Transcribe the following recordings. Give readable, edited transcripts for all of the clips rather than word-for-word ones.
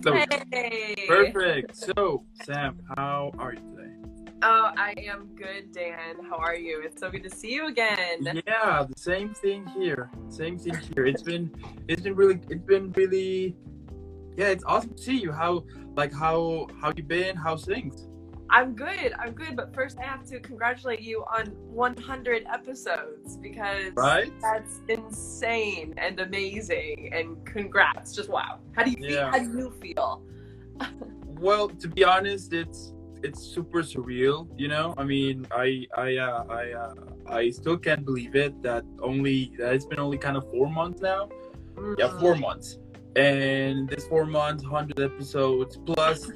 Hey. Perfect. So, Sam, how are you today? Oh, I am good, Dan. How are you? It's so good to see you again. Yeah, the same thing here. Same thing here. It's been really. Yeah, it's awesome to see you. How you been? How's things? I'm good. I'm good. But first, I have to congratulate you on 100 episodes because Right? that's insane and amazing. And congrats. Just wow. How do you feel? Yeah. How do you feel? Well, to be honest, it's super surreal. You know, I mean, I still can't believe it that it's been only kind of 4 months now. Yeah, 4 months. And this 4 months, 100 episodes plus,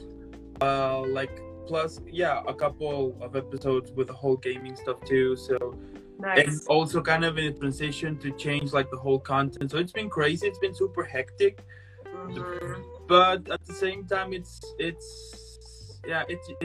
yeah, a couple of episodes with the whole gaming stuff too. So, and Nice. also kind of in a transition to change like the whole content. So it's been crazy. It's been super hectic, but at the same time, it's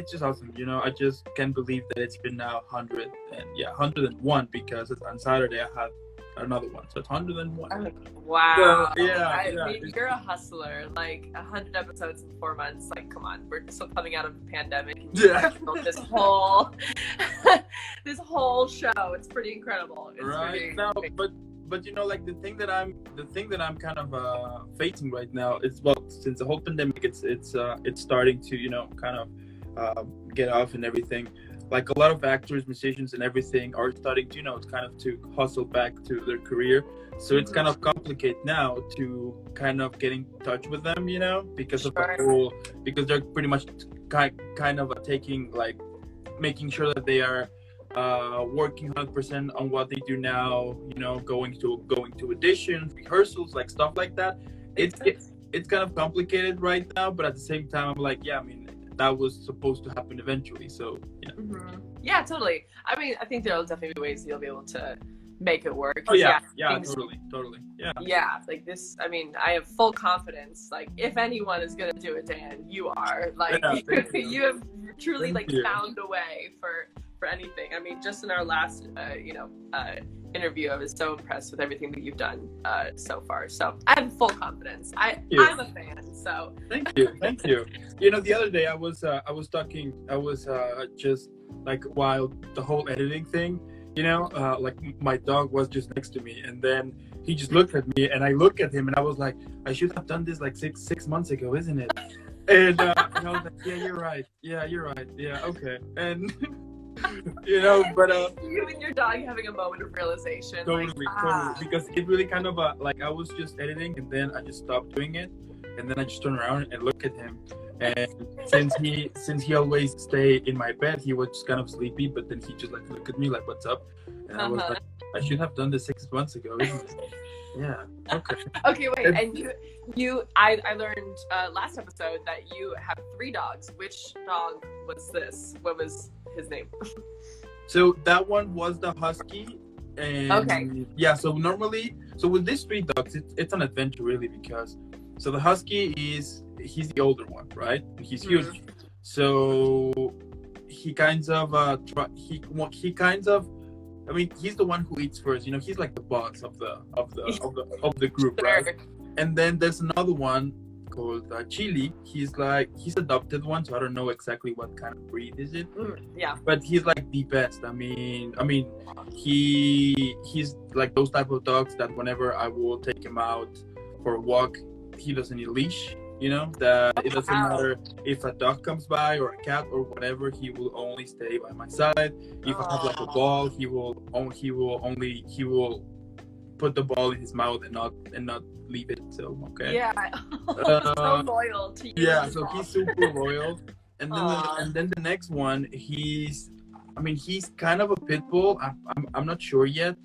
just awesome. You know, I just can't believe that it's been now 101 because on Saturday I had another one, so it's 101. Wow. So, yeah, I yeah, mean, you're a hustler. Like 100 episodes in 4 months. Like, come on, we're still coming out of the pandemic. And Yeah. This whole, this whole show. It's pretty incredible. It's right. pretty No, amazing. but you know, like the thing that I'm kind of facing right now is, well, since the whole pandemic, it's starting to, you know, kind of get off and everything. Like a lot of actors, musicians, and everything are starting to, you know, kind of to hustle back to their career. So it's kind of complicated now to kind of get in touch with them, you know, because of because they're pretty much kind of taking, like, making sure that they are working 100% on what they do now, you know, going to auditions, rehearsals, like stuff like that. It's kind of complicated right now, but at the same time, I'm like, yeah, I mean, that was supposed to happen eventually. So, you know. Yeah, totally. I mean, I think there'll definitely be ways you'll be able to make it work. Oh yeah, totally. Yeah, like this. I mean, I have full confidence. Like, if anyone is gonna do it, Dan, you are. Like, you have truly found a way for anything. I mean, just in our last, interview, I was so impressed with everything that you've done so far. So I have full confidence. I'm a fan. So thank you. You know, the other day I was just like, while the whole editing thing, you know, like my dog was just next to me, and then he just looked at me, and I look at him, and I was like, I should have done this like six months ago, isn't it? And I was like, yeah, you're right. Yeah, okay. And you know, but you and your dog having a moment of realization. Totally. Because it really kind of like, I was just editing, and then I just stopped doing it, and then I just turned around and look at him. And since he always stay in my bed, he was just kind of sleepy, but then he just like looked at me like, what's up? And I was like, I should have done this 6 months ago, isn't it? Yeah. Okay. Okay, wait. And I learned last episode that you have 3 dogs. Which dog was this? What was his name? So that one was the husky. And yeah, so with these 3 dogs, it's an adventure really, because so the husky he's the older one, right? And he's huge. So he kind of I mean, he's the one who eats first. You know, he's like the boss of the group, right? And then there's another one called Chili. He's adopted one, so I don't know exactly what kind of breed is it. Yeah. But he's like the best. I mean, he's like those type of dogs that whenever I will take him out for a walk, he doesn't need a leash. You know, that it doesn't matter if a dog comes by or a cat or whatever, he will only stay by my side. If I have like a ball, he will put the ball in his mouth and not leave it. So okay. Yeah. So loyal to you. Yeah, so he's super loyal. And then the next one, he's kind of a pit bull. I'm not sure yet.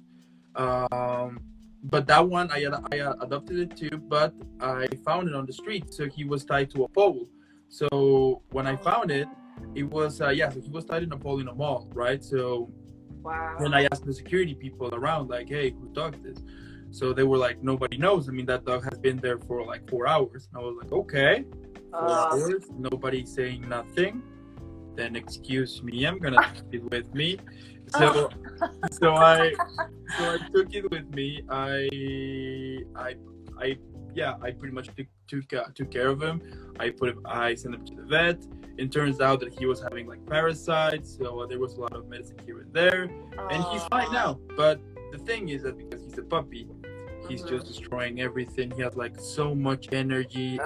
But that one I adopted it too, but I found it on the street, so he was tied to a pole. So when I found it was so he was tied in a pole in a mall, right? So when I asked the security people around, like, hey, whose dog is this? So they were like, nobody knows. I mean, that dog has been there for like 4 hours. And I was like, okay, 4 hours, nobody saying nothing. Then excuse me, I'm gonna take it with me. So I took it with me. I I pretty much took care of him. I sent him to the vet. It turns out that he was having like parasites, so there was a lot of medicine here and there, and he's fine now. But the thing is that because he's a puppy, he's just destroying everything. He has like so much energy,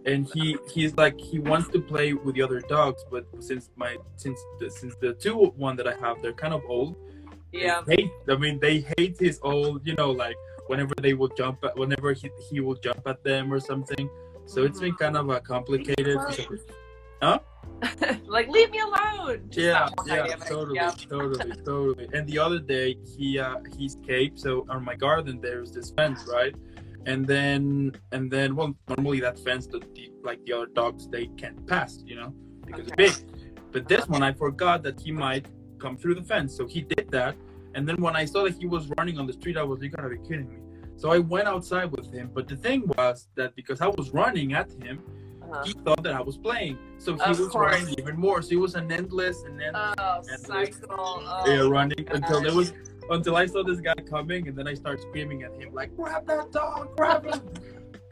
and he's like, he wants to play with the other dogs, but since the one that I have, they're kind of old. Yeah. They hate his old, like whenever he will jump at them or something. So it's been kind of complicated. Huh? Like, leave me alone. Totally. And the other day he escaped. So on my garden there's this fence, right? And then well, normally that fence the other dogs, they can't pass, because it's big. But this one, I forgot that he might come through the fence, so he did that. And then when I saw that he was running on the street, I was like, you gotta be kidding me. So I went outside with him, but the thing was that because I was running at him, he thought that I was playing, so he was running even more. So it was an endless cycle. Running until I saw this guy coming, and then I started screaming at him like, grab that dog, grab him.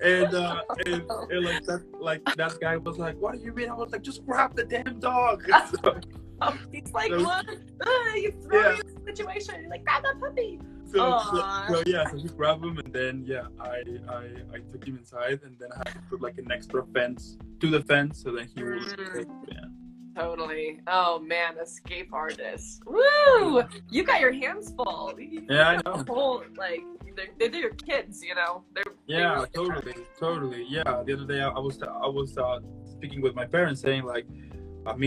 and that guy was like, what do you mean? I was like, just grab the damn dog. He's like, what? You throw me in a situation. You're like, grab that puppy. So he grabbed him, and then I took him inside, and then I had to put like an extra fence to the fence, so then he would. Totally. Oh man, escape artist. Woo! You got your hands full. I know. Whole, they're your kids, They're totally. Yeah. The other day I was speaking with my parents, saying like, I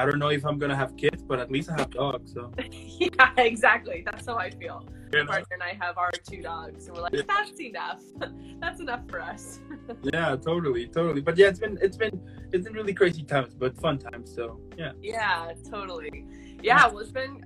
don't know if I'm gonna have kids, but at least I have dogs. So. Yeah, exactly. That's how I feel. My partner and I have our 2 dogs, and we're like, that's enough. That's enough for us. Yeah, totally. But yeah, it's been really crazy times, but fun times. So yeah. Yeah, totally. Yeah, well, it's been,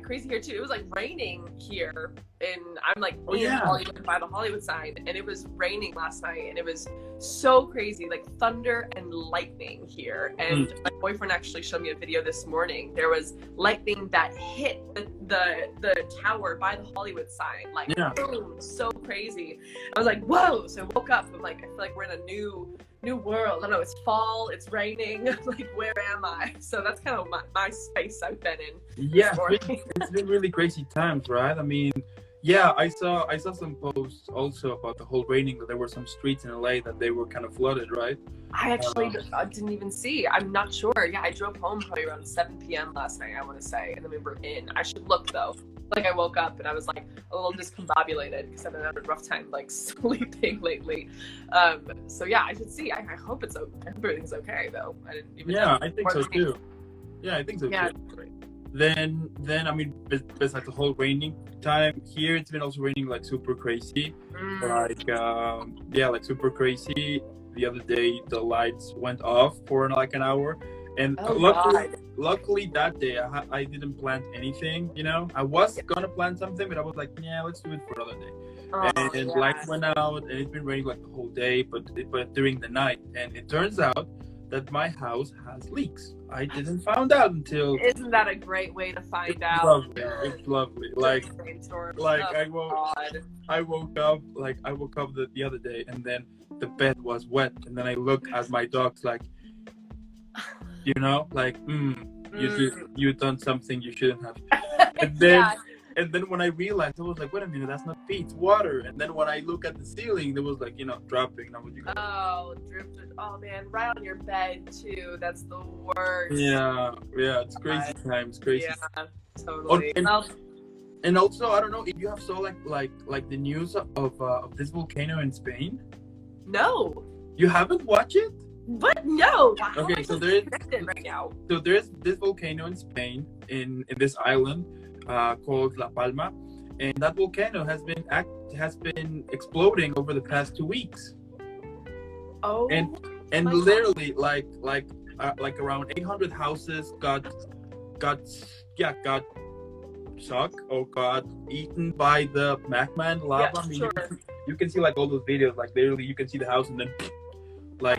crazy here too. It was like raining here, and I'm like in Hollywood by the Hollywood sign, and it was raining last night, and it was so crazy, like thunder and lightning here. And my boyfriend actually showed me a video this morning. There was lightning that hit the tower by the Hollywood sign, like boom, so crazy. I was like, whoa! So I woke up. I'm like, I feel like we're in a new world. I don't know, it's fall, it's raining, like, where am I? So that's kind of my space I've been in. Yeah, it's been really crazy times, right? I saw some posts also about the whole raining, that there were some streets in LA that they were kind of flooded, right? I actually didn't even see. I'm not sure. Yeah, I drove home probably around 7 p.m. last night, I want to say, and then we were in. I should look though. Like, I woke up and I was like a little discombobulated because I've been having a rough time like sleeping lately. So yeah, I should see. I hope everything's okay though. I didn't even. Yeah, I think so too. Yeah, I think so too. Then besides the whole raining time here, it's been also raining like super crazy. Like super crazy. The other day the lights went off for like an hour. And luckily that day I didn't plant anything, I was gonna plant something, but I was like, let's do it for another day. And lights went out, and it's been raining like the whole day, but during the night. And it turns out that my house has leaks. I didn't find out until. Isn't that a great way to find out? It's lovely. Like I woke up the other day, and then the bed was wet, and then I looked at my dogs like. You've done something you shouldn't have. And then when I realized, I was like, wait a minute, that's not pee, it's water. And then when I look at the ceiling, there was like, dropping. Drifted. Oh man, right on your bed too. That's the worst. Yeah, it's crazy times, crazy. Yeah, totally. And also, I don't know if you have saw like the news of this volcano in Spain. No. You haven't watched it? What? No. Okay, so there is right now. So there's this volcano in Spain, in this island called La Palma, and that volcano has been exploding over the past 2 weeks. Oh. And literally like around 800 houses got sucked or got eaten by the magma and lava. Yeah, you can see like all those videos, like literally you can see the house and then like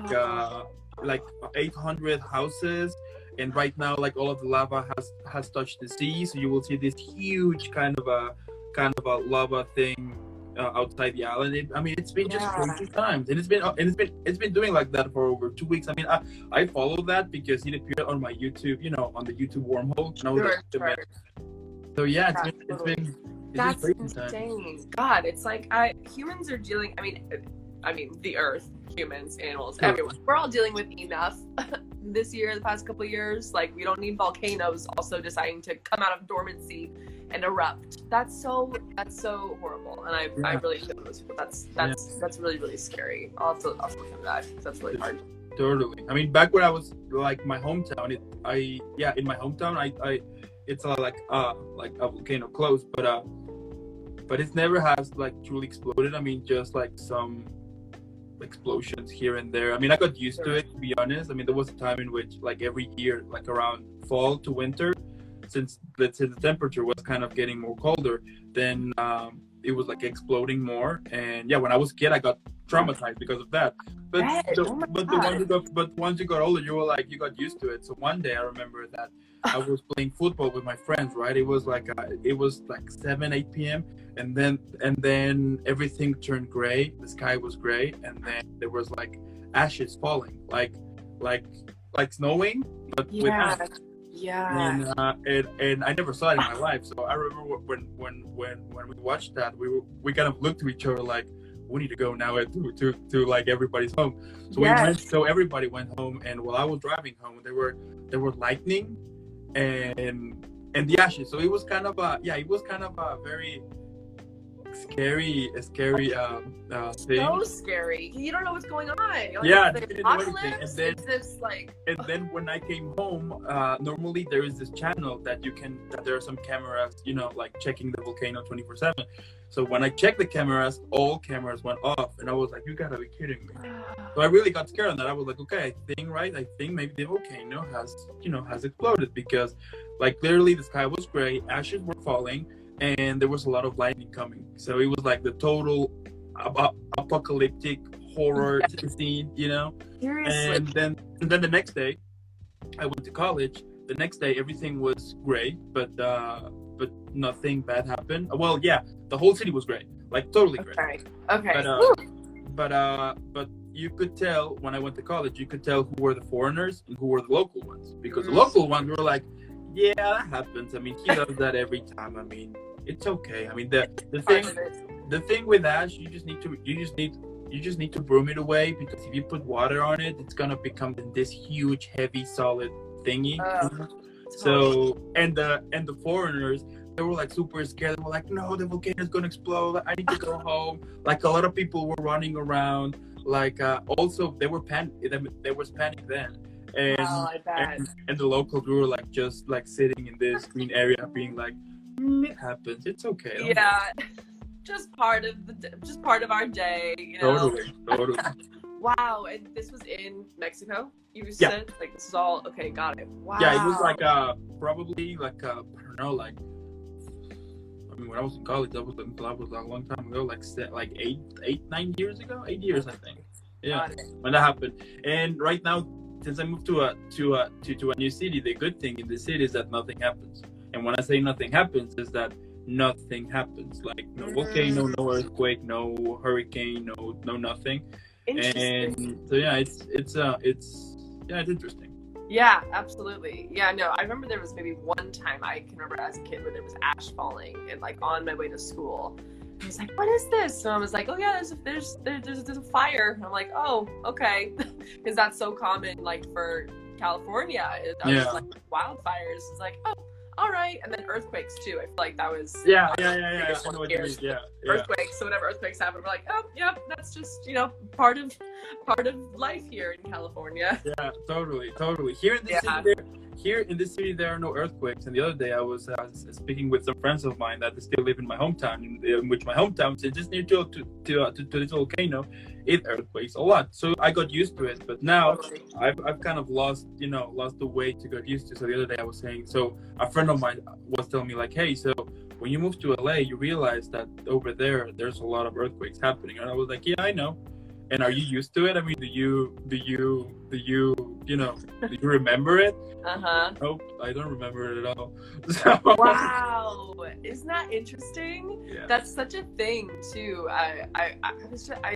800 houses, and right now like all of the lava has touched the sea, so you will see this huge kind of a lava thing outside the island. I mean, it's been just crazy times, and it's been doing like that for over 2 weeks. I mean, I follow that because it appeared on my YouTube, you know, on the YouTube wormhole. And I was like, so yeah, it's been that's insane. God, it's like humans are dealing. I mean, the Earth, humans, animals, everyone. We're all dealing with enough this year, the past couple of years. Like, we don't need volcanoes also deciding to come out of dormancy and erupt. That's so horrible. And I really feel those people. That's really, really scary. I'll have to look into that. That's really hard. Totally. I mean, back when I was like my hometown, in my hometown, it's like a volcano close, but it never has like truly exploded. I mean, just like some explosions here and there. I mean, I got used to it, to be honest. I mean, there was a time in which like every year, like around fall to winter, since the temperature was kind of getting more colder, then it was like exploding more. And yeah, when I was a kid, I got traumatized because of that. But once you got older, you got used to it. So one day I remember that I was playing football with my friends, right? It was like 7-8 p.m. and then everything turned gray. The sky was gray, and then there was like ashes falling, like snowing, but with ash. Yeah. And I never saw it in my life. So I remember when we watched that, we kind of looked to each other like, we need to go now to like everybody's home. So everybody went home, and while I was driving home, there were lightning and the ashes. So it was kind of a very scary thing. So scary. You don't know what's going on. Like, yeah, and then when I came home, normally there is this channel that there are some cameras, you know, like checking the volcano 24/7. So when I checked the cameras, all cameras went off, and I was like, you gotta be kidding me. So I really got scared on that. I was like, okay, I think maybe the volcano has exploded, because like literally the sky was gray, ashes were falling, and there was a lot of lightning coming. So it was like the total apocalyptic horror scene, you know. Seriously. And then the next day, I went to college. The next day, everything was gray, but nothing bad happened. Well, yeah, the whole city was gray, like totally gray. Okay. But you could tell when I went to college. You could tell who were the foreigners and who were the local ones, because the local ones were like, yeah, that happens. I mean, he does that every time. I mean, it's okay. I mean, the thing with ash, you just need to broom it away, because if you put water on it, it's gonna become this huge, heavy, solid thingy. So and the foreigners, they were like super scared. They were like, no, the volcano is gonna explode. I need to go home. Like a lot of people were running around. Like also there was panic then. And the locals were like just like sitting in this green area, being like, it happens, it's okay. Yeah, just part of our day, you know. Totally. Wow, and this was in Mexico. You said like this is all okay. Got it. Wow. Yeah, it was like probably like I don't know, like I mean when I was in college, that was a long time ago, like 9 years ago, 8 years I think. Yeah, when that happened. And right now, since I moved to a new city, the good thing in the city is that nothing happens. And when I say nothing happens, is that nothing happens. Like no volcano, no earthquake, no hurricane, no nothing. And so yeah, it's interesting. Yeah, absolutely. Yeah, no, I remember there was maybe one time I can remember as a kid where there was ash falling, and like on my way to school. I was like, what is this? So I was like, oh yeah, there's a fire. And I'm like, oh, okay. Because that's so common, like for California. I was like, wildfires. It's like, oh, all right. And then earthquakes too. I feel like that was yeah. I know what you mean. Yeah. Earthquakes. So whenever earthquakes happen, we're like, oh yeah, that's just part of life here in California. Yeah, totally. Here in this city, there are no earthquakes. And the other day, I was speaking with some friends of mine that still live in my hometown, in which my hometown is just near to this volcano. It earthquakes a lot, so I got used to it. But now I've kind of lost the way to get used to. So the other day I was saying, so a friend of mine was telling me like, hey, so when you move to LA, you realize that over there's a lot of earthquakes happening. And I was like, yeah, I know. And are you used to it? I mean, do you you know, do you remember it? Nope, I don't remember it at all. So, wow, isn't that interesting? Yeah. That's such a thing too. I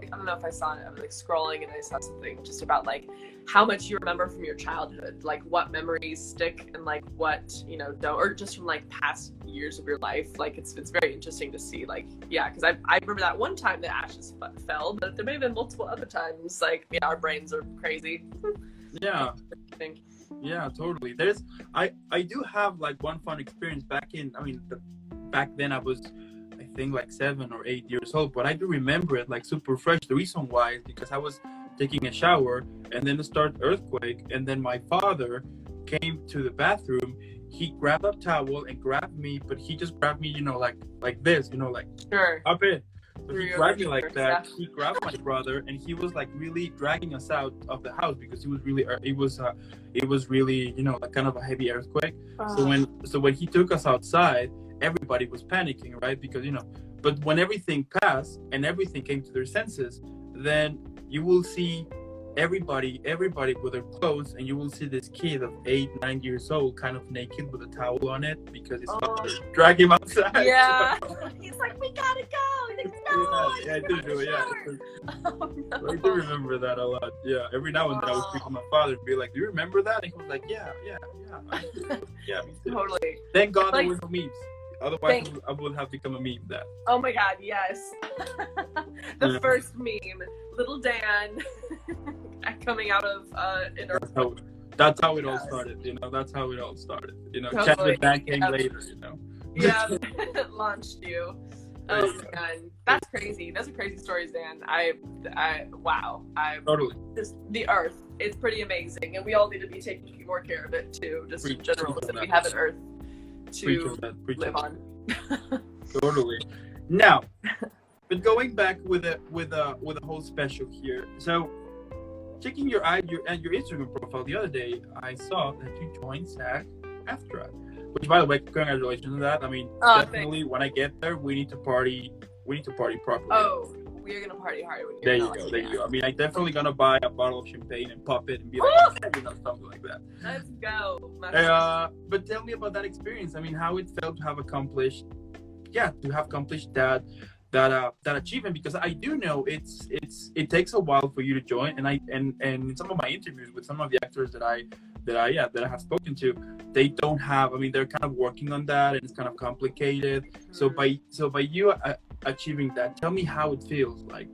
don't know if I saw it. I was like scrolling and I saw something just about like how much you remember from your childhood, like what memories stick and like what, you know, don't, or just from like past years of your life. Like it's very interesting to see, like, yeah, because I remember that one time that ashes fell, but there may have been multiple other times. Like, yeah, our brains are crazy. Yeah. Yeah, totally. I do have like one fun experience back then I was, I think, like 7 or 8 years old, but I do remember it like super fresh. The reason why is because I was taking a shower and then it started earthquake, and then my father came to the bathroom. He grabbed a towel and grabbed me, but he just grabbed me, you know, like this, you know, like sure, up it. But he grabbed me like that. Stuff. He grabbed my brother, and he was like really dragging us out of the house because it was really, you know, like kind of a heavy earthquake. So when he took us outside, everybody was panicking, right? Because, you know, but when everything passed and everything came to their senses, then you will see everybody with their clothes, and you will see this kid of 8, 9 years old kind of naked with a towel on it because his father dragged him outside. Yeah. He's like, we gotta go. He's like, no, yeah, I do do it. Yeah. Oh, no. I do remember that a lot. Yeah, every now and then I would speak to my father and be like, "Do you remember that?" And he was like, "Yeah, I do. Yeah, me too." Totally. Thank God there were no memes. Otherwise, I would have become a meme. That. Oh my God, yes. The first meme, little Dan coming out of an earthquake. That's how it all started. You know, that's how it all started. You know, totally. Chat with Dan came later. You know. Yeah, launched you. Oh my God, that's crazy. Those are crazy stories, Dan. Wow. Totally. Just the Earth. It's pretty amazing, and we all need to be taking more care of it too. Just in general, that we have an Earth to live on. Totally. Now, but going back with a whole special here. So, checking your Instagram profile the other day, I saw that you joined SAG-AFTRA. Which, by the way, congratulations on that. I mean, definitely when I get there, we need to party. We need to party properly. Oh, we're gonna party hard when you're There you go. I mean, I'm definitely gonna buy a bottle of champagne and pop it and be like, you know, something like that. Let's go. But tell me about that experience. I mean, how it felt to have accomplished that achievement, because I do know it takes a while for you to join, and in some of my interviews with some of the actors that I have spoken to, they don't have. I mean, they're kind of working on that, and it's kind of complicated. Mm-hmm. So by you achieving that, tell me how it feels like.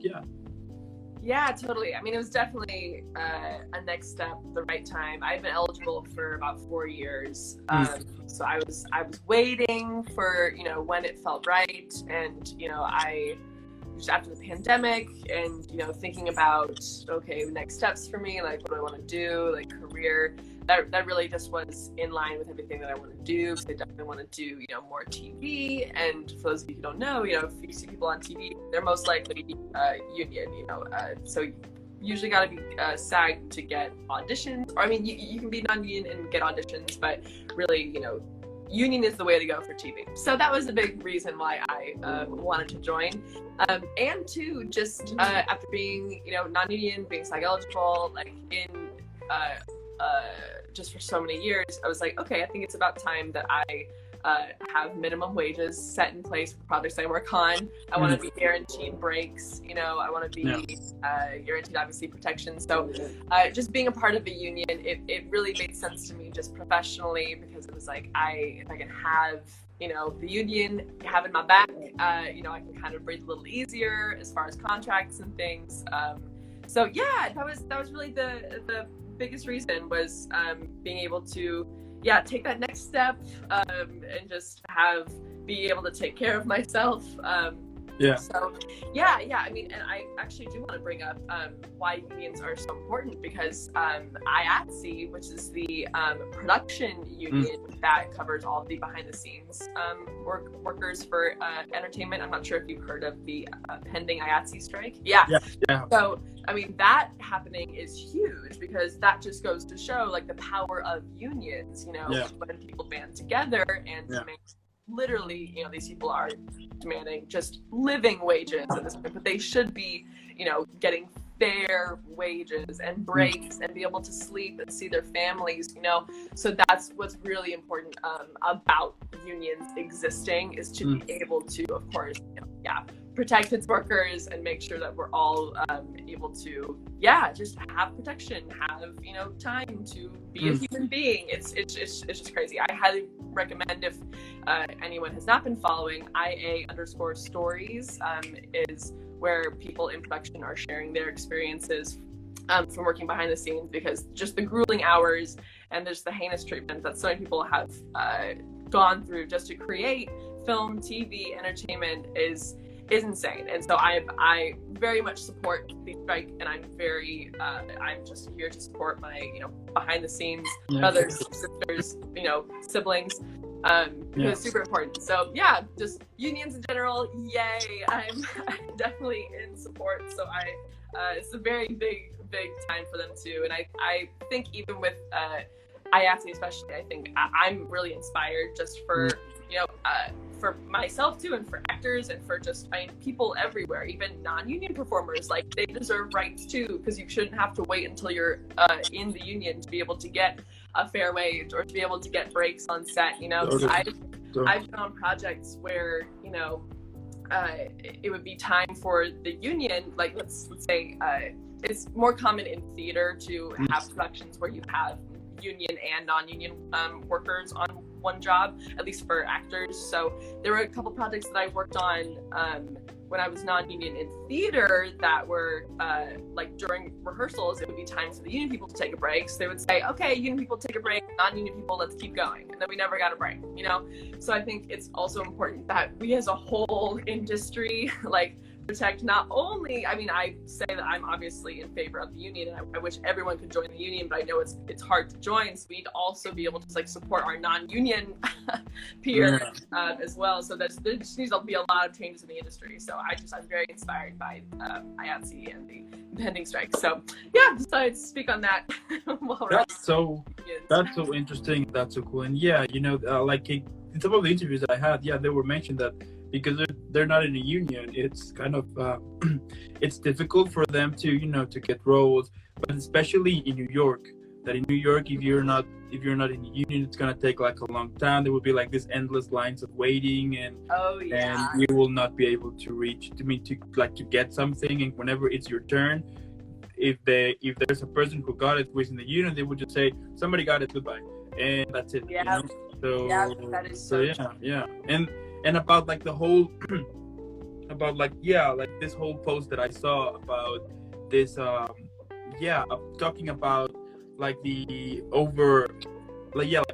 Yeah, totally. I mean, it was definitely a next step, the right time. I've been eligible for about 4 years, so I was waiting for, you know, when it felt right, and you know, I just after the pandemic, and you know, thinking about next steps for me, like what do I want to do, like career. That really just was in line with everything that I want to do. Because I definitely want to do, you know, more TV. And for those of you who don't know, you know, if you see people on TV, they're most likely union. You know, so you usually got to be SAG to get auditions. Or I mean, you can be non-union and get auditions, but really, you know, union is the way to go for TV. So that was a big reason why I wanted to join. And two, just after being, you know, non-union, being SAG eligible, like in just for so many years, I was like, okay, I think it's about time that I have minimum wages set in place for projects I work on. I want to be guaranteed breaks, you know, I want to be guaranteed, obviously, protection. So just being a part of a union, it really made sense to me just professionally, because it was like, if I can have, you know, the union having my back, you know, I can kind of breathe a little easier as far as contracts and things. So yeah, that was really the biggest reason was being able to take that next step and just be able to take care of myself. So I mean, and I actually do want to bring up why unions are so important, because IATSE, which is the production union that covers all of the behind the scenes workers for entertainment. I'm not sure if you've heard of the pending IATSE strike. Yeah. So I mean, that happening is huge, because that just goes to show like the power of unions, you know, when people band together and make, literally, you know, these people are demanding just living wages at this point, but they should be, you know, getting fair wages and breaks and be able to sleep and see their families, you know. So that's what's really important about unions existing, is to be able to, of course, you know, protect its workers and make sure that we're all able to, just have protection, have, you know, time to be a human being. It's just crazy. I highly recommend, if anyone has not been following, IA_stories is where people in production are sharing their experiences from working behind the scenes, because just the grueling hours and there's the heinous treatment that so many people have gone through just to create film, TV, entertainment is insane. And so I very much support the strike, and I'm just here to support my, you know, behind the scenes brothers, sisters, you know, siblings, because it's super important. So just unions in general, yay. I'm definitely in support. So it's a very big time for them too. And I think even with IATSE especially, I think I'm really inspired just for, you know, for myself too, and for actors, and for just, I mean, people everywhere, even non-union performers, like, they deserve rights too, because you shouldn't have to wait until you're in the union to be able to get a fair wage or to be able to get breaks on set, you know. I've been on projects where, you know, it would be time for the union, like let's say it's more common in theater to have productions where you have union and non-union workers on one job, at least for actors. So there were a couple projects that I worked on when I was non-union in theater that were like during rehearsals, it would be time for the union people to take a break. So they would say, okay, union people take a break, non-union people, let's keep going. And then we never got a break, you know? So I think it's also important that we as a whole industry, like, protect not only, I mean, I say that I'm obviously in favor of the union, and I wish everyone could join the union, but I know it's hard to join, so we need to also be able to, like, support our non-union peers as well. So there just needs to be a lot of changes in the industry. So I'm very inspired by IATSE and the impending strike. So just thought I'd speak on that. That's so interesting. That's so cool. And you know, like in some of the interviews that I had, they were mentioned that because they're not in a union, it's kind of it's difficult for them to, you know, to get roles, but especially in New York. That in New York, if you're not in the union, it's gonna take like a long time. There will be like this endless lines of waiting, and and you will not be able to reach to get something. And whenever it's your turn, if there's a person who got it who is in the union, they would just say somebody got it, goodbye, and that's it. You know? So that is so And about like the whole about like this whole post that I saw about this talking about like the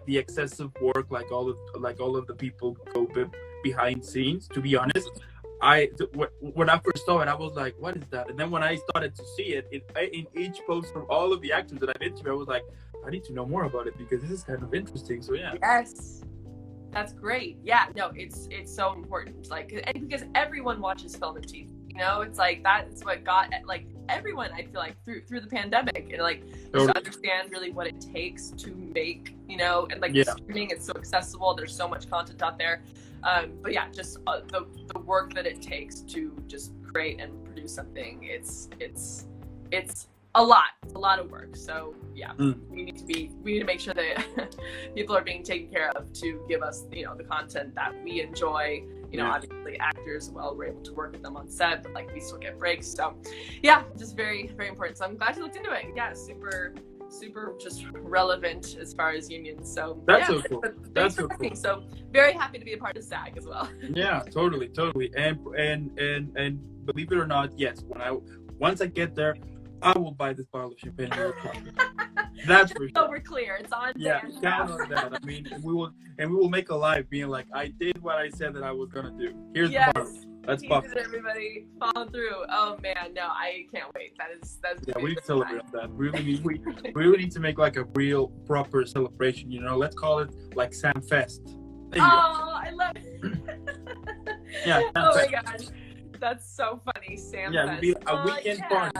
the excessive work, like all of the people go behind scenes. To be honest, when I first saw it, I was like, what is that? And then when I started to see it in each post from all of the actors that I've interviewed, I was like, I need to know more about it because this is kind of interesting. So yes, that's great. It's so important, like, and because everyone watches film and TV, you know, it's like that's what got like everyone, I feel like, through the pandemic, and like to understand really what it takes to make, you know, and like streaming, it's so accessible, there's so much content out there, but just the work that it takes to just create and produce something, it's a lot of work. So we need to make sure that people are being taken care of to give us, you know, the content that we enjoy. You know, obviously actors, well, we're able to work with them on set, but like we still get breaks. So just very, very important. So I'm glad you looked into it. Super just relevant as far as unions. So that's so cool. That's so cool. So very happy to be a part of SAG as well. Yeah, totally. And believe it or not, yes, once I get there, I will buy this bottle of champagne. That's for sure. So we're clear. It's on. Count on that. I mean, we will make a live being like, I did what I said that I was gonna do. Here's the bottle. That's possible. Everybody follow through. Oh man, no, I can't wait. That's we need to celebrate that. We really need to make like a real proper celebration. You know, let's call it like Sam Fest. I love it. Sam oh Fest. my gosh, that's so funny, Sam Fest. It'd be a weekend party.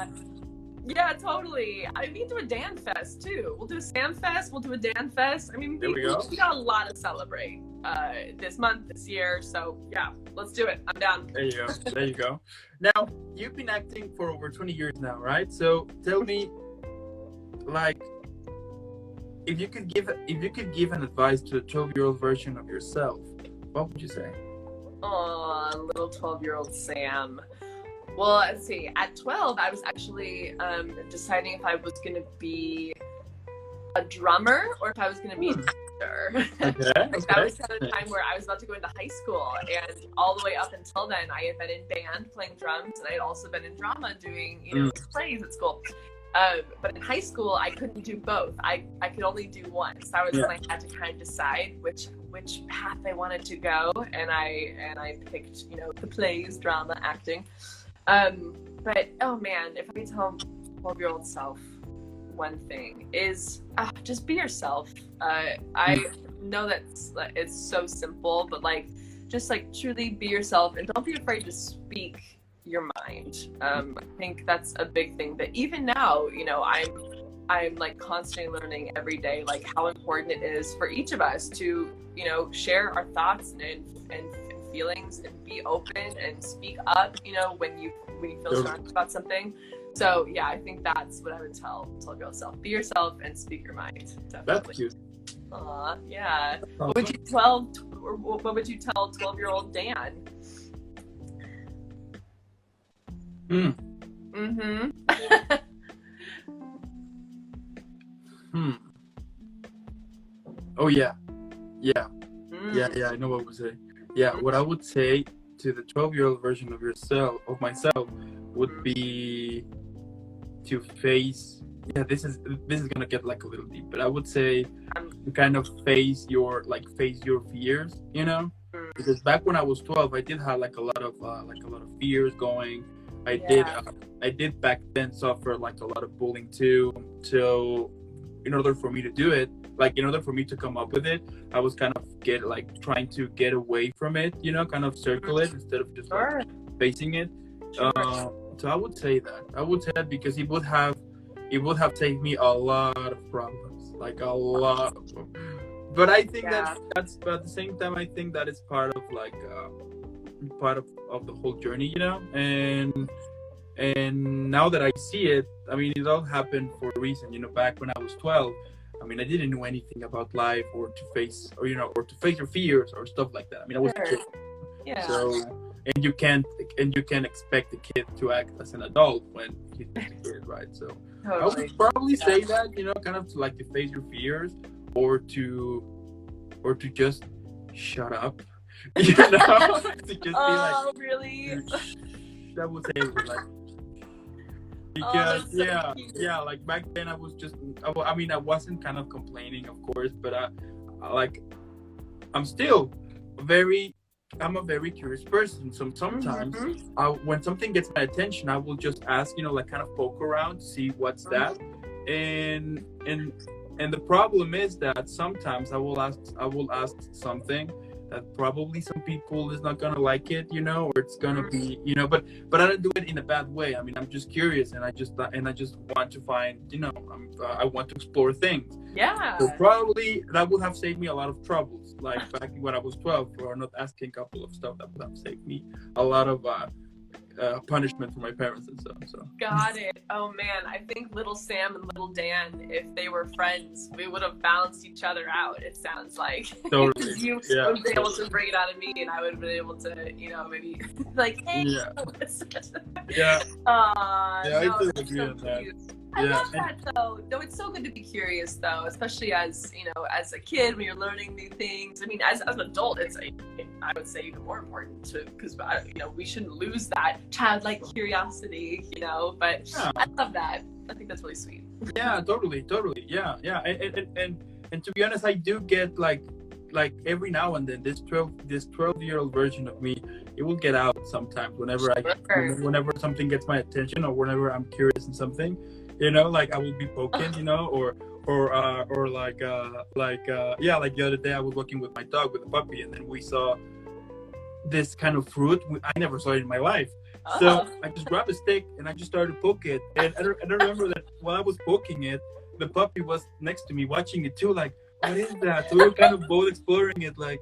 Yeah, totally. I mean, do a Dan Fest too. We'll do a Sam Fest. We'll do a Dan Fest. I mean, There we go. we got a lot to celebrate this month, this year. So yeah, let's do it. I'm down. There you go. There you go. Now, you've been acting for over 20 years now, right? So tell me, like, if you could give an advice to the 12-year-old version of yourself, what would you say? Oh, little 12-year-old Sam. Well, let's see. At 12, I was actually deciding if I was going to be a drummer or if I was going to be a teacher. Okay. That was at a time where I was about to go into high school, and all the way up until then, I had been in band playing drums, and I had also been in drama doing, you know, plays at school. But in high school, I couldn't do both. I could only do one. So that was when I had to kind of decide which path I wanted to go, and I picked, you know, the plays, drama, acting. But oh man, if I tell 12-year-old self one thing is just be yourself. I know that it's so simple, but like just like truly be yourself and don't be afraid to speak your mind. I think that's a big thing that even now, you know, I'm like constantly learning every day, like how important it is for each of us to, you know, share our thoughts and feelings and be open and speak up, you know, when you feel strong about something. So yeah, I think that's what I would tell yourself. Be yourself and speak your mind. Definitely. That's cute. Aw, yeah. Awesome. What would you tell 12-year-old Dan? Oh yeah. Yeah, I know what I would say. Yeah, what I would say to the 12-year-old version of myself would be to face, this is gonna get like a little deep, but I would say to kind of face your fears, you know, because back when I was 12, I did have like a lot of fears going. I did back then suffer like a lot of bullying too. So in order for me to do it, like in order for me to come up with it, I was kind of trying to get away from it, you know, kind of circle it instead of just like facing it. So I would say that because it would have saved me a lot of problems, like a lot of them. But I think that's but at the same time, I think that is part of like part of the whole journey, you know. And now that I see it, I mean, it all happened for a reason, you know. Back when I was 12, I mean, I didn't know anything about life or to face your fears or stuff like that. I mean, I was a kid. Yeah. So, and you can't expect a kid to act as an adult when he's just a kid, right? So totally. I would probably say that, you know, kind of to face your fears or to just shut up. You know? To just be like, really? That would say it like. Because like back then I was just, I mean, I wasn't kind of complaining, of course, but I'm still I'm a very curious person. So sometimes when something gets my attention, I will just ask, you know, like kind of poke around, see what's that. And the problem is that sometimes I will ask something that probably some people is not gonna like it, you know, or it's gonna be, you know, but I don't do it in a bad way. I mean, I'm just curious, and I just want to find, you know, I want to explore things. Yeah. So probably that would have saved me a lot of troubles, like back when I was 12, for not asking a couple of stuff that would have saved me a lot of punishment from my parents and stuff. So got it. Oh man, I think little Sam and little Dan, if they were friends, we would have balanced each other out. It sounds like totally. You would have been able to bring it out of me, and I would have been able to, you know, maybe like, hey. Yeah. I do agree on that. I love that though. No, it's so good to be curious though, especially as, you know, as a kid when you're learning new things. I mean, as an adult, I would say even more important because, you know, we shouldn't lose that childlike curiosity, you know. But I love that. I think that's really sweet. Yeah, totally. Yeah. And to be honest, I do get like every now and then this 12-year-old version of me, it will get out sometimes whenever something gets my attention or whenever I'm curious in something. You know, like I will be poking, you know, or like the other day I was walking with my dog, with a puppy, and then we saw this kind of fruit. I never saw it in my life. So I just grabbed a stick and I just started to poke it. And I don't remember that while I was poking it, the puppy was next to me watching it too. Like, what is that? So we were kind of both exploring it, like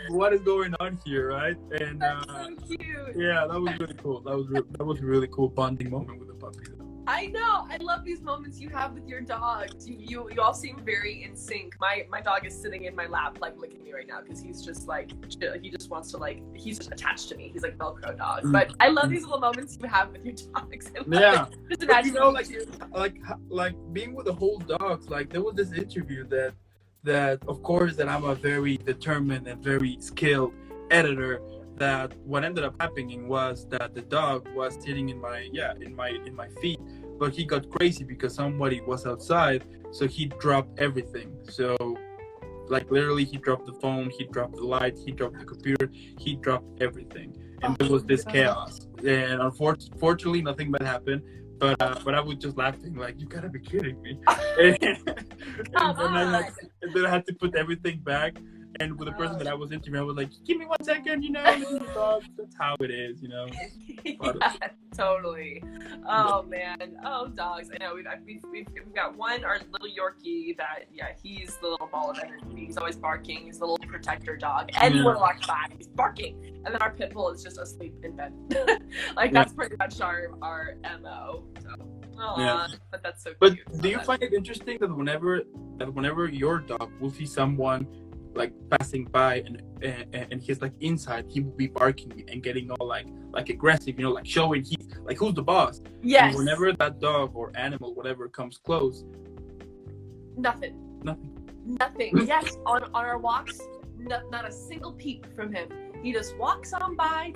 what is going on here, right? And that's so cute. yeah, that was really cool. That was a really cool bonding moment with the puppy. I know. I love these moments you have with your dogs. You all seem very in sync. My dog is sitting in my lap, like licking me right now, because he's just like, he just wants to like, he's just attached to me. He's like Velcro dog. But I love these little moments you have with your dogs. Yeah. Just imagine, you know, like being with the whole dogs. Like there was this interview that of course that I'm a very determined and very skilled editor. That what ended up happening was that the dog was sitting in my feet, but he got crazy because somebody was outside, so he dropped everything. So like literally he dropped the phone, he dropped the light, he dropped the computer, he dropped everything, and there was this chaos. And unfortunately nothing bad happened, but I was just laughing like, you gotta be kidding me. and then I had to put everything back. And with the person that I was interviewing, I was like, give me 1 second, you know, that's how it is, you know. Yeah, totally. Oh, man. Oh, dogs. I know. We've got one, our little Yorkie that, yeah, he's the little ball of energy. He's always barking. He's the little protector dog. Anyone walks by, he's barking. And then our pit bull is just asleep in bed. That's pretty much our MO. So. But that's so cute. But do you find it interesting that whenever your dog will see someone like passing by and he's like inside, he will be barking and getting all like aggressive, you know, like showing he's like who's the boss. Yes. And whenever that dog or animal, whatever, comes close, nothing. Yes, on our walks, not a single peep from him. He just walks on by,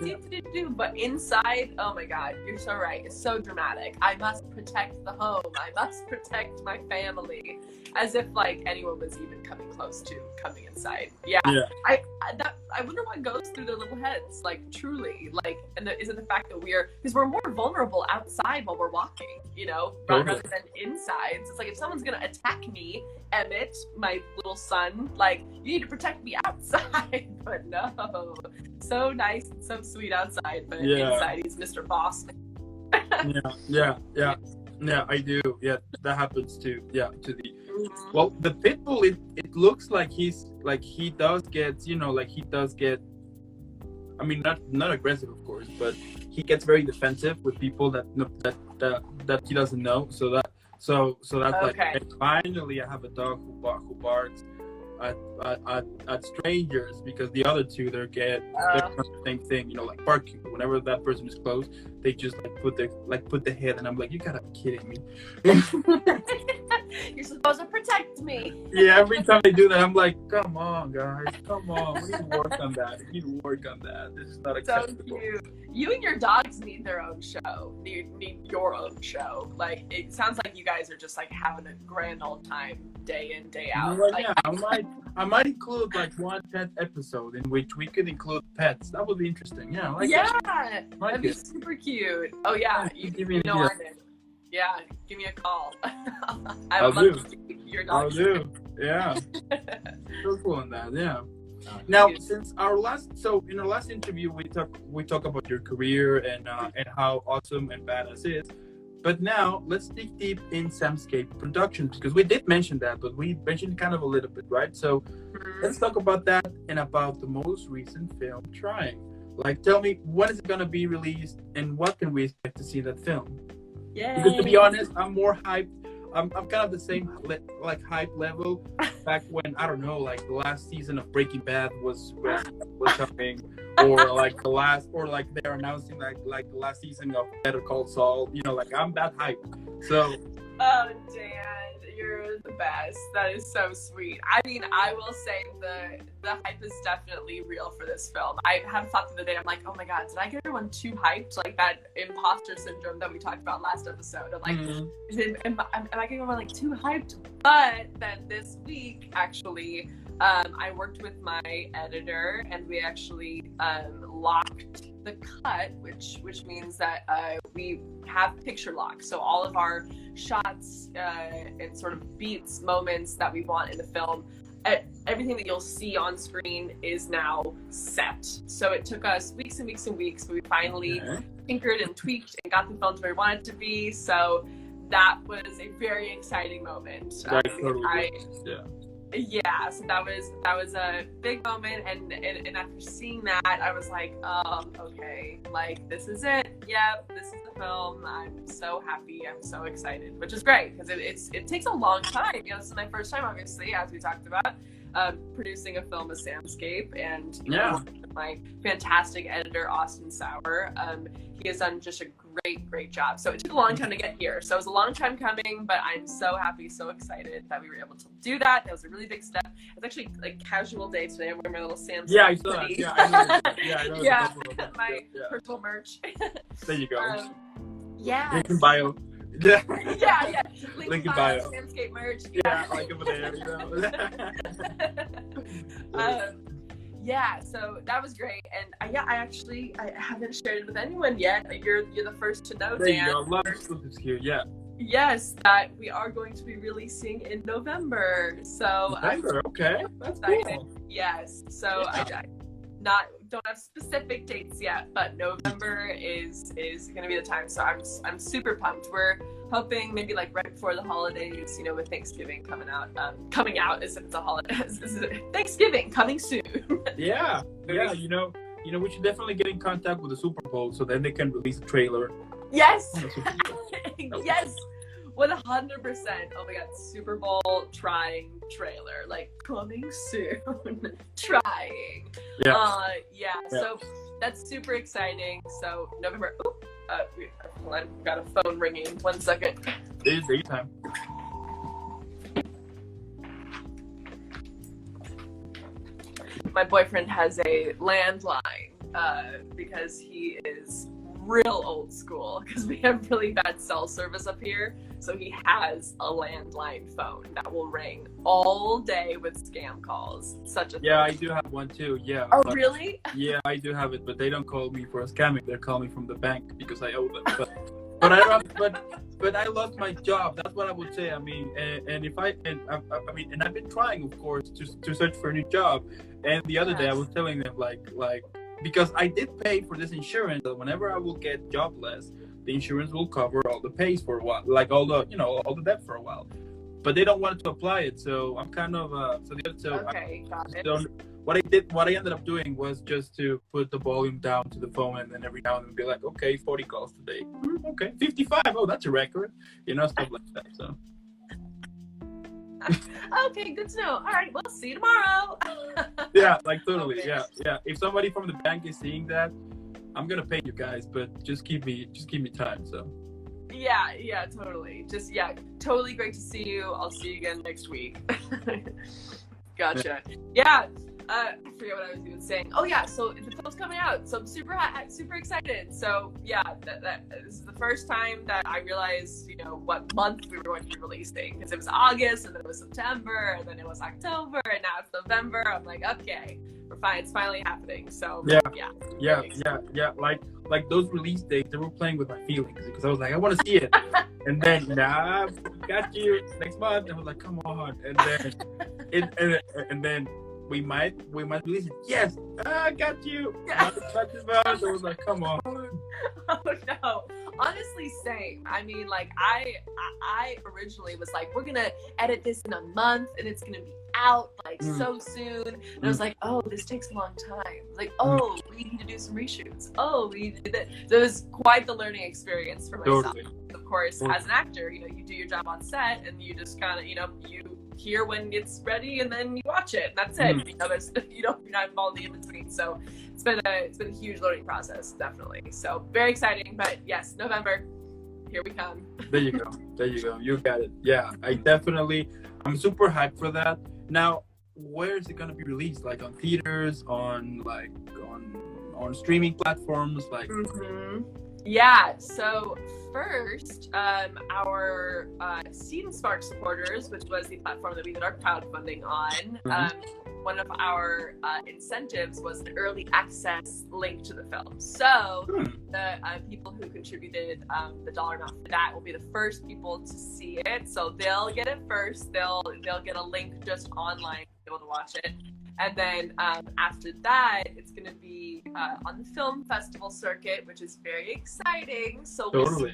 but inside, oh my God, you're so right. It's so dramatic. I must protect the home. I must protect my family. As if like anyone was even coming close to coming inside. Yeah. I wonder what goes through their little heads. Like truly, like, and is it the fact that because we're more vulnerable outside while we're walking, you know, rather than inside. So it's like if someone's gonna attack me, Emmett, my little son, like you need to protect me outside. But no, so nice and so sweet outside, but inside he's Mr. Boss. Yeah, I do. Yeah, that happens too. Yeah, to the well, the pit bull. It looks like he does get. I mean, not aggressive, of course, but he gets very defensive with people that he doesn't know. So that's like, hey, finally I have a dog who barks at strangers, because the other two they're the same thing, you know, like barking. Whenever that person is close, they just put the head, and I'm like, you gotta be kidding me. You're supposed to protect me. Yeah, every time they do that, I'm like, come on, guys, come on, we need to work on that. This is not acceptable. So cute. You and your dogs need their own show. Need your own show. Like, it sounds like you guys are just like having a grand old time day in, day out. Well, yeah, I might include like one pet episode in which we could include pets. That would be interesting. Yeah, that'd be super cute. Oh yeah, you give me I'm in. Yeah, give me a call. I would love to see your dog. I'll do. Yeah. So cool on that. Yeah. Now, since in our last interview, we talk about your career and how awesome and badass it is. But now let's dig deep in SamSkape Productions, because we did mention that, but we mentioned kind of a little bit, right? So let's talk about that and about the most recent film, Trying. Like, tell me, when is it gonna be released, and what can we expect to see in that film? Yeah. Because to be honest, I'm more hyped. I'm kind of the same hype level back when, I don't know, like the last season of Breaking Bad was coming, or like they're announcing like the last season of Better Call Saul. You know, like I'm that hyped. So. Oh, Dan, you're the best. That is so sweet. I mean, I will say the hype is definitely real for this film. I had a thought the other day. I'm like, oh my God, did I get everyone too hyped? Like that imposter syndrome that we talked about last episode. I'm like, am I getting everyone like too hyped? But then this week, actually, I worked with my editor, and we actually locked the cut, which means that we have picture lock. So all of our shots and sort of beats, moments that we want in the film, everything that you'll see on screen is now set. So it took us weeks and weeks and weeks, but we finally tinkered and tweaked and got the film to where we wanted it to be. So that was a very exciting moment. Totally. Yeah, so that was a big moment, and after seeing that, I was like, okay, like this is it. Yep, this is the film. I'm so happy. I'm so excited, which is great because it takes a long time. You know, this is my first time, obviously, as we talked about, producing a film with SamSkape, and my fantastic editor Austin Sauer. He has done just a great job. So it took a long time to get here. So it was a long time coming, but I'm so happy, so excited that we were able to do that. That was a really big step. It's actually like casual day today. I'm wearing my little SamSkape. Yeah, I saw that. Yeah, I know. Yeah, my personal merch. There you go. Yeah. Link in bio. Yeah. Link in bio. SamSkape merch. Yeah, like over there, you know. Yeah, so that was great, and I haven't shared it with anyone yet. You're the first to know, there Dan. You go. A lot of stuff is here. Yeah. Yes, that we are going to be releasing in November. So November, okay, that's cool. Yes, so I don't have specific dates yet, but November is going to be the time. So I'm super pumped. We're hoping maybe like right before the holidays, you know, with Thanksgiving coming out as if it's a holiday. Thanksgiving coming soon. Yeah. You know, we should definitely get in contact with the Super Bowl so then they can release a trailer. Yes. Yes. 100%. Oh my God, Super Bowl trying trailer, like coming soon. Trying. Yeah. So that's super exciting. So November. I've got a phone ringing. 1 second. It is daytime. My boyfriend has a landline because he is real old school because we have really bad cell service up here. So he has a landline phone that will ring all day with scam calls. Such a thing. I do have one too. Yeah. Oh, really? Yeah, I do have it, but they don't call me for a scamming. They call me from the bank because I owe them. But I don't. But I lost my job. That's what I would say. I mean, and I've been trying, of course, to search for a new job. And the other day I was telling them like because I did pay for this insurance that whenever I will get jobless, the insurance will cover all the pays for a while, like all the debt for a while. But they don't want to apply it, so I'm kind of okay, got it. What I ended up doing was just to put the volume down to the phone, and then every now and then be like, okay, 40 calls today. Okay, 55. Oh, that's a record. You know, stuff like that. So. Okay, good to know. All right, we'll see you tomorrow. Yeah, like totally. Yeah. If somebody from the bank is seeing that, I'm gonna pay you guys, but just give me time. So. Yeah, totally. Totally great to see you. I'll see you again next week. Gotcha. Yeah. I forget what I was even saying. Oh yeah, so the film's coming out, so I'm super excited. So yeah, that this is the first time that I realized, you know, what month we were going to be releasing, because it was August, and then it was September, and then it was October, and now it's November. I'm like, okay, we're fine. It's finally happening. So yeah. Like those release dates, they were playing with my feelings because I was like, I want to see it, and then got you next month. And I was like, come on, and then. We might release it. Yes, I got you. I was like, come on. Oh no. Honestly, same. I mean, like I originally was like, we're gonna edit this in a month and it's gonna be out like so soon. And I was like, oh, this takes a long time. Like, oh, we need to do some reshoots. Oh, we need to do that. So it was quite the learning experience for myself. Totally. Of course, as an actor, you know, you do your job on set and you just kind of, you know, you hear when it's ready and then you watch it. And that's it. You know, you're not involved in between. So it's been a huge learning process, definitely. So very exciting. But yes, November, here we come. There you go. You got it. Yeah, I'm super hyped for that. Now, where is it gonna be released? Like on theaters, on streaming platforms, like. Yeah, so first, our Seed and Spark supporters, which was the platform that we did our crowdfunding on, one of our incentives was an early access link to the film. So the people who contributed the dollar amount for that will be the first people to see it. So they'll get it first. They'll get a link just online to be able to watch it. And then after that, it's going to be on the film festival circuit, which is very exciting. So we'll see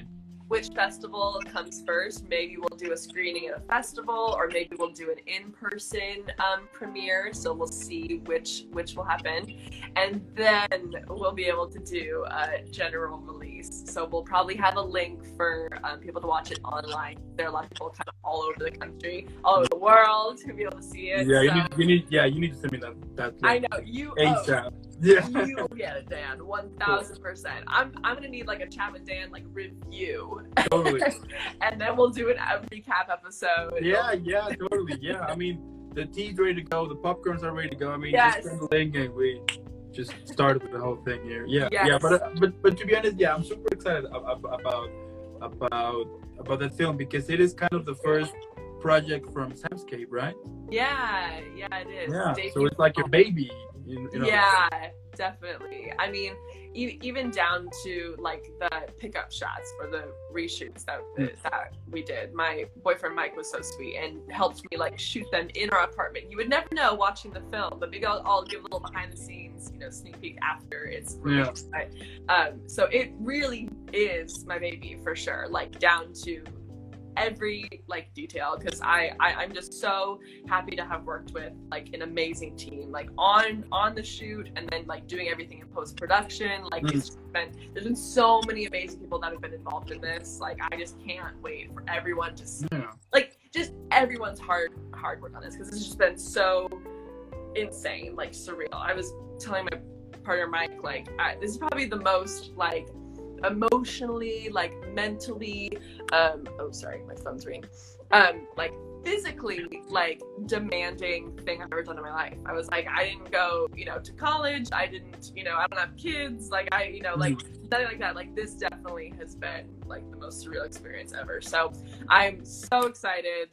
which festival comes first. Maybe we'll do a screening at a festival, or maybe we'll do an in-person premiere. So we'll see which will happen. And then we'll be able to do a general release. So we'll probably have a link for people to watch it online. There are a lot of people kind of all over the country, all over the world, to be able to see it. Yeah, you need to send me that link. I know you. ASAP. Yeah. You will get it, Dan. 1,000%. I'm gonna need like a Chat with Dan like review. Totally. And then we'll do a recap episode. Yeah, totally. Yeah, I mean the tea's ready to go, the popcorns are ready to go. I mean, yes. Just send the link and we just started with the whole thing here. Yeah, yes. Yeah. But to be honest, yeah, I'm super excited about that film, because it is kind of the first project from SamSkape, right? Yeah, it is. Yeah, so it's like your baby. Yeah, definitely. I mean, even down to like the pickup shots for the reshoots that we did. My boyfriend Mike was so sweet and helped me like shoot them in our apartment. You would never know watching the film, but maybe I'll give a little behind the scenes, sneak peek after it's released. Yeah. So it really is my baby for sure, like down to every like detail, because I'm just so happy to have worked with like an amazing team, like on the shoot, and then like doing everything in post-production. Like it's just there's been so many amazing people that have been involved in this. Like I just can't wait for everyone to see like just everyone's hard work on this, because it's just been so insane, like surreal. I was telling my partner Mike, like this is probably the most like emotionally, like mentally, oh sorry, my phone's ringing, like physically like demanding thing I've ever done in my life. I was like, I didn't go, to college. I didn't, I don't have kids. Like like nothing like that. Like this definitely has been like the most surreal experience ever. So I'm so excited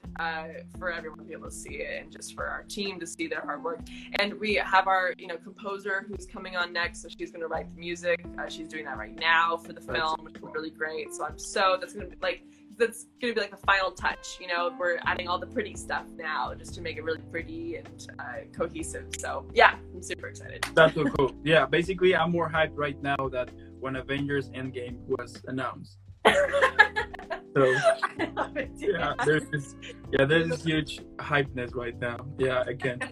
for everyone to be able to see it, and just for our team to see their hard work. And we have our, composer who's coming on next. So she's going to write the music. She's doing that right now for the film, which is really great. So that's going to be like the final touch. We're adding all the pretty stuff now just to make it really pretty and cohesive. So yeah, I'm super excited. That's so cool. Yeah, basically I'm more hyped right now than when Avengers Endgame was announced. So I love it, there's this huge hypeness right now. Yeah, I can't.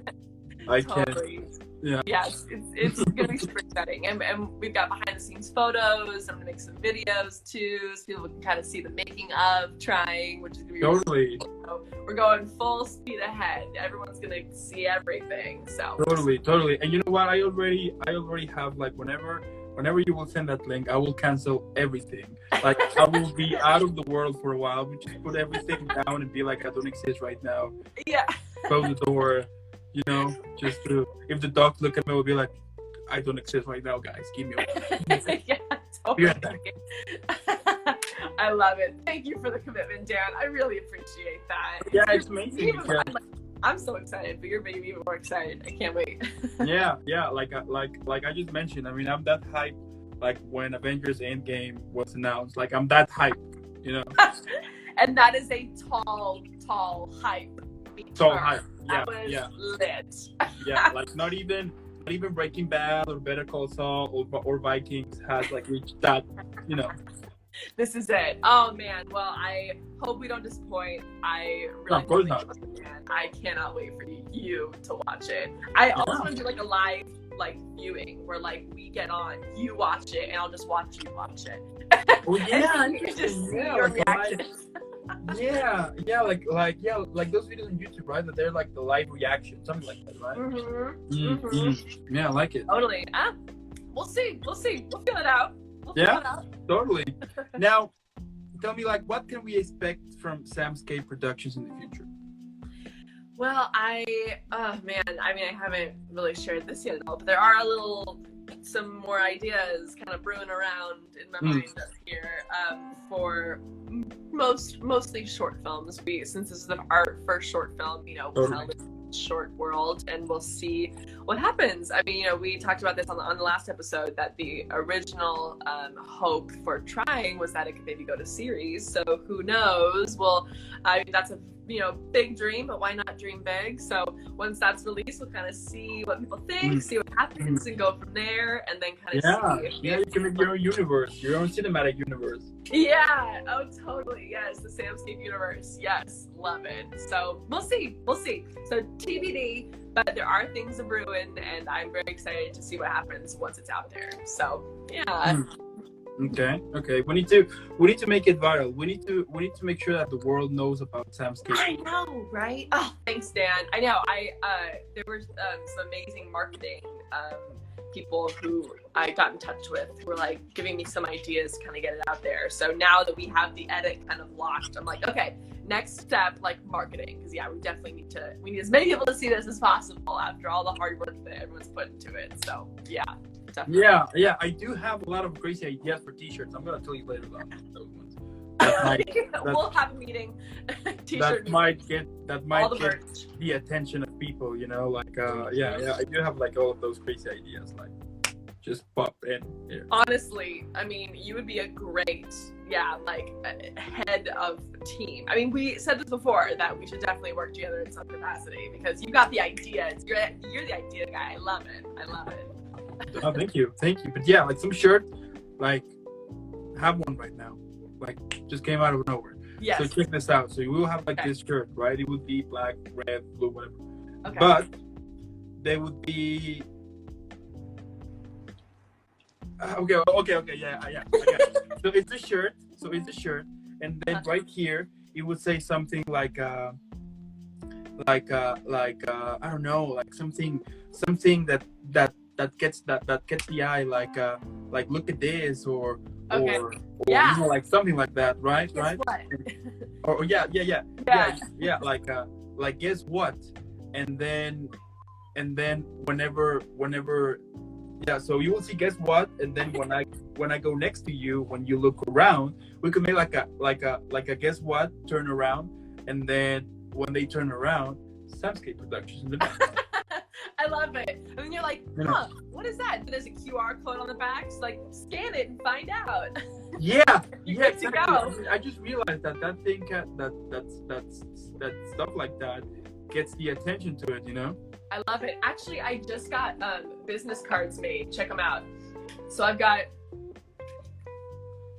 Yeah. Yes, it's gonna be super exciting, and we've got behind the scenes photos. I'm gonna make some videos too, so people can kind of see the making of trying, which is gonna be totally. So we're going full speed ahead. Everyone's gonna see everything. So totally. And you know what? I already have like whenever you will send that link, I will cancel everything. Like I will be out of the world for a while. We just put everything down and be like, I don't exist right now. Yeah. Close the door. Just to, if the dogs look at me, we'll be like, I don't exist right now, guys. Give me a Yeah, totally. I love it. Thank you for the commitment, Dan. I really appreciate that. Yeah, it's amazing. I'm so excited, but you're maybe even more excited. I can't wait. Yeah. Like I just mentioned, I mean, I'm that hyped. Like when Avengers Endgame was announced, like I'm that hyped, And that is a tall hype. Tall hype. That was lit. Yeah, like not even Breaking Bad or Better Call Saul or Vikings has like reached that, This is it. Oh man. Well, I hope we don't disappoint. I really, of course not. I cannot wait for you to watch it. I also want to do like a live viewing where like we get on, you watch it, and I'll just watch you watch it. Oh yeah, you can just see your reactions. Yeah, like those videos on YouTube, right? That they're like the live reaction, something like that, right? Mm-hmm. Yeah, I like it. Totally. We'll see. We'll feel it out. Totally. Now, tell me, like, what can we expect from SamSkape Productions in the future? Well, I haven't really shared this yet at all, but there are some more ideas kind of brewing around in my mind up here for mostly short films. Since this is our first short film, we'll tell this short world and we'll see what happens. I mean, we talked about this on the last episode, that the original hope for trying was that it could maybe go to series. So who knows? Well, that's a big dream, but why not dream big? So once that's released, we'll kind of see what people think, see what happens, and go from there, and then kind of see. You can make your own universe, your own cinematic universe. Yeah. Oh, totally. Yes, the Samscape universe. Yes, love it. So we'll see. So TBD, but there are things brewing, and I'm very excited to see what happens once it's out there. So yeah. Okay. We need to make it viral. We need to make sure that the world knows about Samscape. I know, right? Oh, thanks, Dan. I know. There were some amazing marketing people who I got in touch with who were like giving me some ideas to kind of get it out there. So now that we have the edit kind of locked, I'm like, okay, next step, like marketing, because we definitely need as many people to see this as possible after all the hard work that everyone's put into it. So yeah. Definitely. Yeah. I do have a lot of crazy ideas for t-shirts. I'm gonna tell you later about those ones. We'll have a meeting. T-shirt that might get merch. The attention of people. I do have like all of those crazy ideas. Like, just pop in here. Honestly, I mean, you would be a great, head of team. I mean, we said this before that we should definitely work together in some capacity because you got the ideas. You're the idea guy. I love it. Oh, thank you. But yeah, like some shirt, like have one right now, like just came out of nowhere. Yes. So check this out. So you will have like this shirt, right? It would be black, red, blue, whatever. Okay. But they would be. Okay. Yeah. I got it. So it's a shirt. And then right here it would say something like I don't know, like something that gets the eye, like look at this or like something like that, right? Guess what? Or yeah, like guess what? And then whenever so you will see guess what, and then when I go next to you, when you look around, we could make like a guess what turn around, and then when they turn around, SamSkape Productions in the back. I love it. And then you're like, what is that? There's a QR code on the back. So like, scan it and find out. Yeah, exactly. I just realized that thing that stuff like that gets the attention to it, I love it. Actually, I just got business cards made. Check them out. So I've got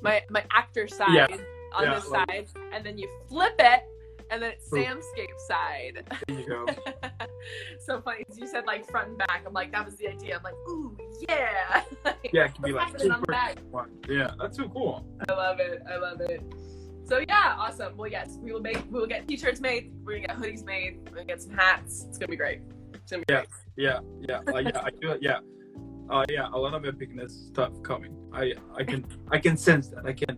my actor side on this side, and then you flip it, and then it's Samscape side. There you go. So funny. You said like front and back. I'm like, that was the idea. I'm like, ooh, yeah. Yeah, it can be like on the back. Yeah, that's so cool. I love it. So yeah, awesome. Well, yes, we will get t-shirts made. We're gonna get hoodies made. We're gonna get some hats. It's gonna be great. Yeah. I do it. Yeah. A lot of epicness stuff coming. I can sense that. I can,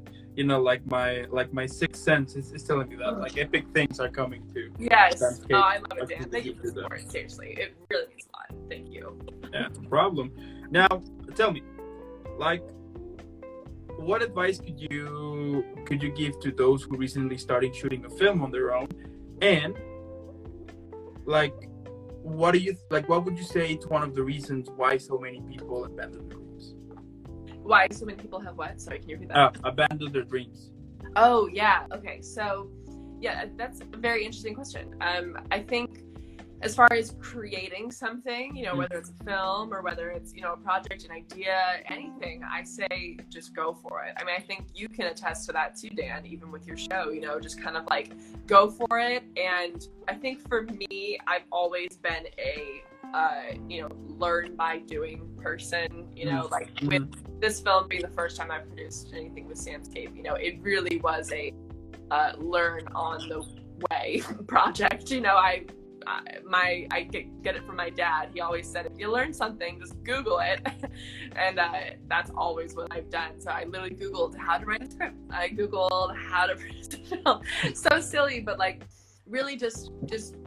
like my sixth sense is telling me that like epic things are coming too. Yes. Oh, I love it, Dan. Thank you for the support. Seriously, it really means a lot. Thank you. Yeah, no problem. Now, tell me, like, what advice could you give to those who recently started shooting a film on their own, and like, what would you say it's one of the reasons why so many people abandon their dreams? Why so many people have what? Sorry, can you repeat that? Abandon their dreams. Oh, yeah. Okay. So, yeah, that's a very interesting question. I think as far as creating something, whether it's a film or whether it's, a project, an idea, anything, I say just go for it. I mean, I think you can attest to that too, Dan, even with your show, just kind of like go for it. And I think for me, I've always been a, learn by doing person, like with this film being the first time I've produced anything with Samscape, it really was a learn on the way project. I get it from my dad. He always said, if you learn something, just Google it. And that's always what I've done. So I literally Googled how to write a script. I Googled how to produce a film. So silly, but like really just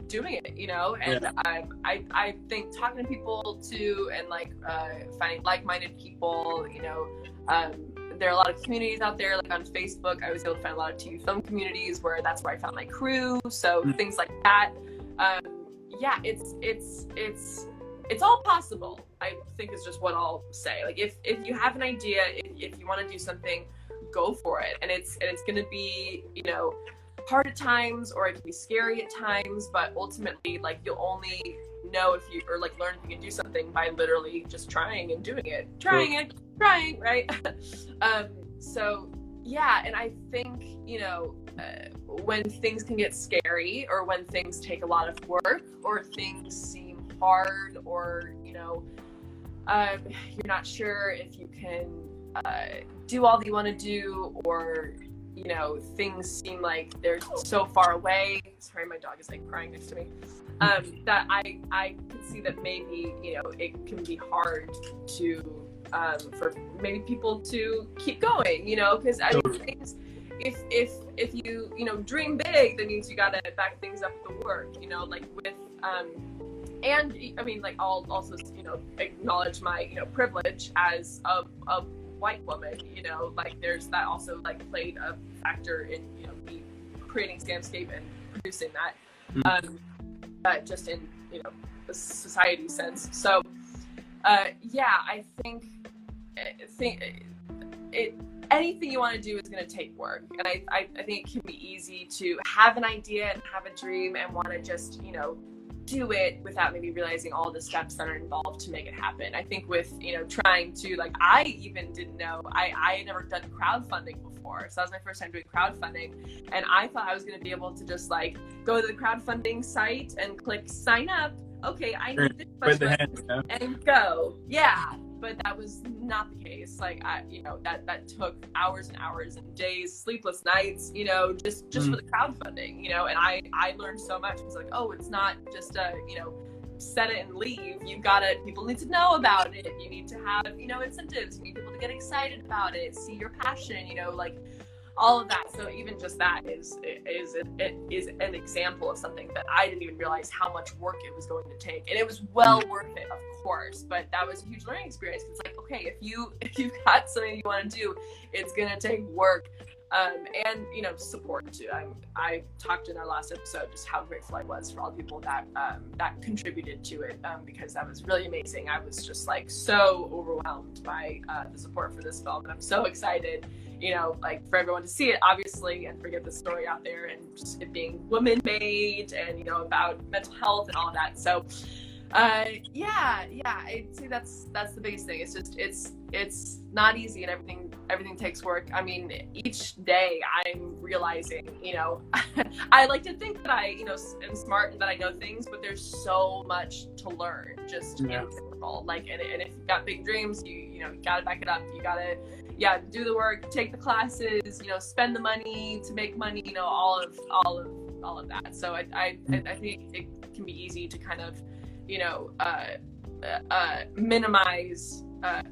doing it, and I think talking to people too, and like finding like-minded people, there are a lot of communities out there, like on Facebook. I was able to find a lot of TV film communities where that's where I found my crew. So things like that. Yeah, it's all possible, I think, is just what I'll say. Like if you have an idea, if you want to do something, go for it. And it's going to be, hard at times, or it can be scary at times, but ultimately, like, you'll only know if you, or like learn if you can do something by literally just trying and doing it, trying, right? So yeah, and I think, you know, when things can get scary, or when things take a lot of work, or things seem hard, or, you know, you're not sure if you can do all that you want to do, or, you know, things seem like they're so far away. Sorry, my dog is like crying next to me. That I can see that maybe, you know, it can be hard to for maybe people to keep going, you know, because I mean, things, if you, you know, dream big, that means you gotta back things up with the work, you know, like with and I mean, like, I'll also, you know, acknowledge my, you know, privilege as a white woman, you know, like, there's that also, like, played a factor in, you know, me creating SamSkape and producing that, just in, you know, the society sense. So yeah, I think anything you want to do is going to take work, and I think it can be easy to have an idea and have a dream and want to just, you know, do it without maybe realizing all the steps that are involved to make it happen. I think with, you know, trying to, like, I even didn't know, I had never done crowdfunding before, so that was my first time doing crowdfunding, and I thought I was going to be able to just, like, go to the crowdfunding site and click sign up, okay, I need this much money, and go. Yeah, but that was not the case. Like, you know, that took hours and hours and days, sleepless nights, you know, just for the crowdfunding, you know, and I learned so much. It was like, oh, it's not just you know, set it and leave. You've got to, people need to know about it. You need to have, you know, incentives. You need people to get excited about it, see your passion, you know, like, all of that. So even just that is an example of something that I didn't even realize how much work it was going to take, and it was well worth it, of course. But that was a huge learning experience. It's like, okay, if you've got something you want to do, it's gonna take work, and, you know, support too. I talked in our last episode just how grateful I was for all the people that contributed to it, because that was really amazing. I was just, like, so overwhelmed by the support for this film, and I'm so excited, you know, like, for everyone to see it, obviously, and get the story out there, and just it being woman-made, and, you know, about mental health and all of that. So yeah, I'd say that's the biggest thing. It's just, it's not easy, and everything takes work. I mean, each day I'm realizing, you know, I like to think that I, you know, am smart and that I know things, but there's so much to learn just in general. Like, and if you've got big dreams, you know, you gotta back it up. You gotta, do the work, take the classes, you know, spend the money to make money, you know, all of that. So I think it can be easy to kind of, you know, minimize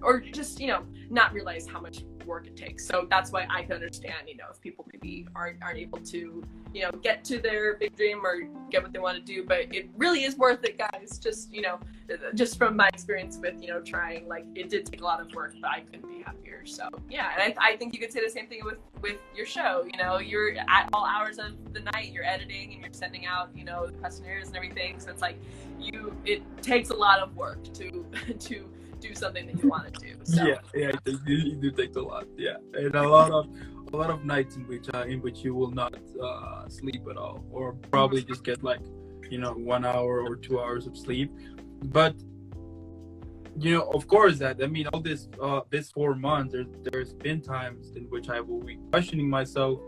or just, you know, not realize how much work it takes. So that's why I can understand, you know, if people maybe aren't able to, you know, get to their big dream or get what they want to do, but it really is worth it, guys. Just, you know, just from my experience with, you know, trying, like, it did take a lot of work, but I couldn't be happier. So yeah, and I think you could say the same thing with your show. You know, you're at all hours of the night, you're editing and you're sending out, you know, the questionnaires and everything. So it's like, it takes a lot of work to do something that you want to do. So. Yeah, it do take a lot. Yeah, and a lot of nights in which you will not sleep at all, or probably just get, like, you know, 1 hour or 2 hours of sleep. But, you know, of course, that, I mean, all this 4 months, there's been times in which I will be questioning myself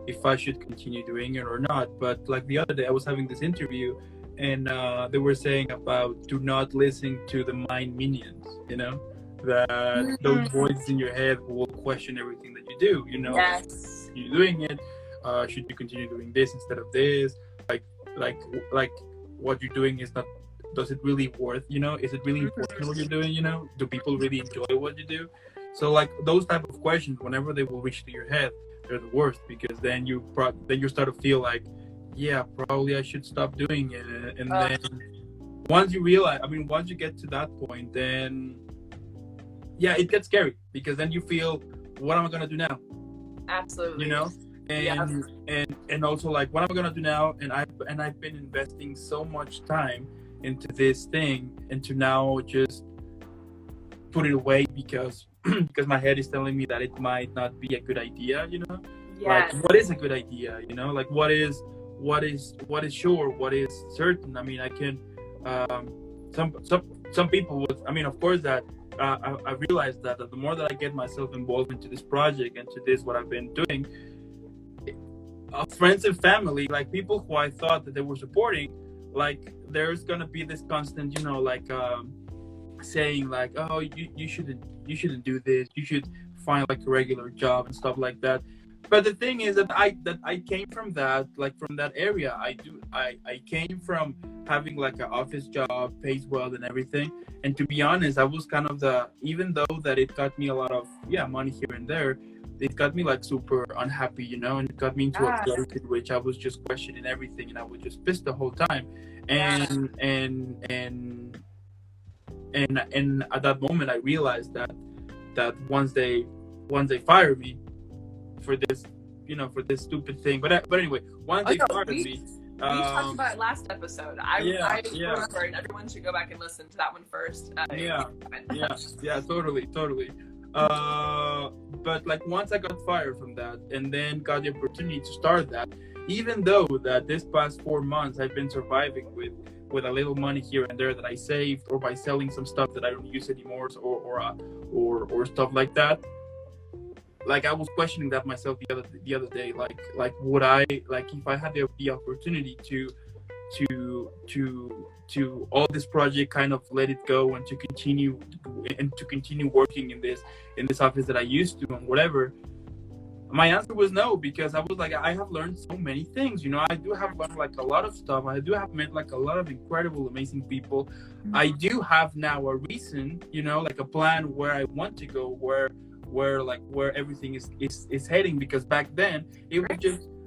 if I should continue doing it or not. But, like, the other day I was having this interview, and they were saying about do not listen to the mind minions, you know, that those voices in your head will question everything that you do, you know. Yes. You're doing it, should you continue doing this instead of this, like what you're doing is not, does it really worth, you know, is it really important what you're doing, you know, do people really enjoy what you do? So, like, those type of questions, whenever they will reach to your head, they're the worst, because then you start to feel like, yeah, probably I should stop doing it. And then once you realize, I mean, once you get to that point, then yeah, it gets scary, because then you feel, what am I gonna do now? Absolutely. You know, and also, like, what am I gonna do now? And I've been investing so much time into this thing, and to now just put it away because my head is telling me that it might not be a good idea, you know. Like, Yes. what is a good idea? You know, like what is sure, what is certain. I mean, I can some people would. I mean, of course that I realized that the more that I get myself involved into this project and to this what I've been doing, friends and family, like people who I thought that they were supporting, like there's gonna be this constant, you know, like saying like, oh, you shouldn't do this, you should find like a regular job and stuff like that. But the thing is that I came from that, like from that area. I came from having like an office job, pays well and everything. And to be honest, I was kind of even though that it got me a lot of money here and there, it got me like super unhappy, you know, and it got me into a place in which I was just questioning everything and I was just pissed the whole time. And at that moment I realized that once they fired me for this, you know, for this stupid thing. But anyway, once they fired me. We talked about it last episode. I remember, and everyone should go back and listen to that one first. Totally. But like once I got fired from that, and then got the opportunity to start that, even though that this past 4 months I've been surviving with a little money here and there that I saved, or by selling some stuff that I don't use anymore, or stuff like that. Like I was questioning that myself the other day. Like would I, like if I had the opportunity to all this project kind of let it go and to continue working in this office that I used to and whatever. My answer was no, because I was like, I have learned so many things, you know. I do have learned like a lot of stuff. I do have met like a lot of incredible, amazing people. Mm-hmm. I do have now a reason, you know, like a plan where I want to go, where everything is heading. Because back then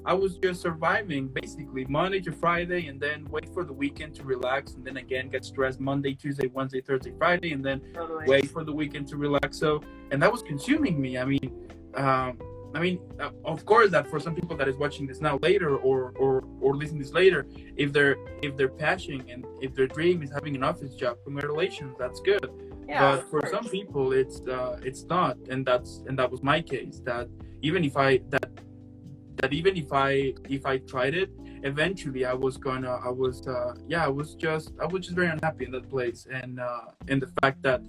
I was just surviving basically Monday to Friday, and then wait for the weekend to relax, and then again get stressed Monday, Tuesday, Wednesday, Thursday, Friday, and then wait for the weekend to relax. So, and that was consuming me. I mean, of course, that for some people that is watching this now later or listening to this later, if their passion and if their dream is having an office job, congratulations, that's good. Yeah, but for some people, it's not, and that was my case. That even if I tried it, eventually I was just very unhappy in that place, and the fact that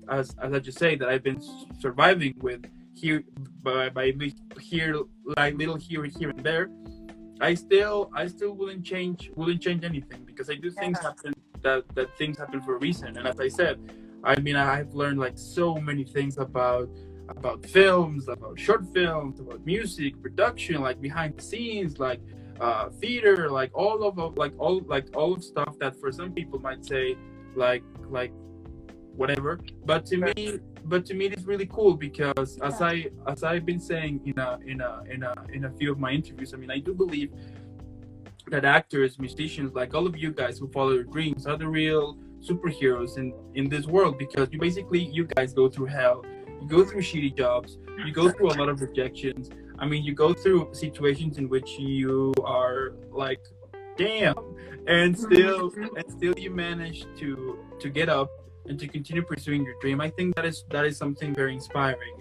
as I just say, that I've been surviving with here by here, like little here and there. I still wouldn't change anything, because I do things happen that things happen for a reason. And as I said, I mean, I've learned like so many things about films, about short films, about music production, like behind the scenes, like theater, like all of stuff that for some people might say like whatever, but to me it's really cool, because as I've been saying in a few of my interviews, I mean, I do believe that actors, musicians, like all of you guys who follow your dreams, are the real superheroes in this world, because you guys go through hell, you go through shitty jobs, you go through a lot of rejections. I mean, you go through situations in which you are like, damn, and still you manage to get up and to continue pursuing your dream. I think that is something very inspiring,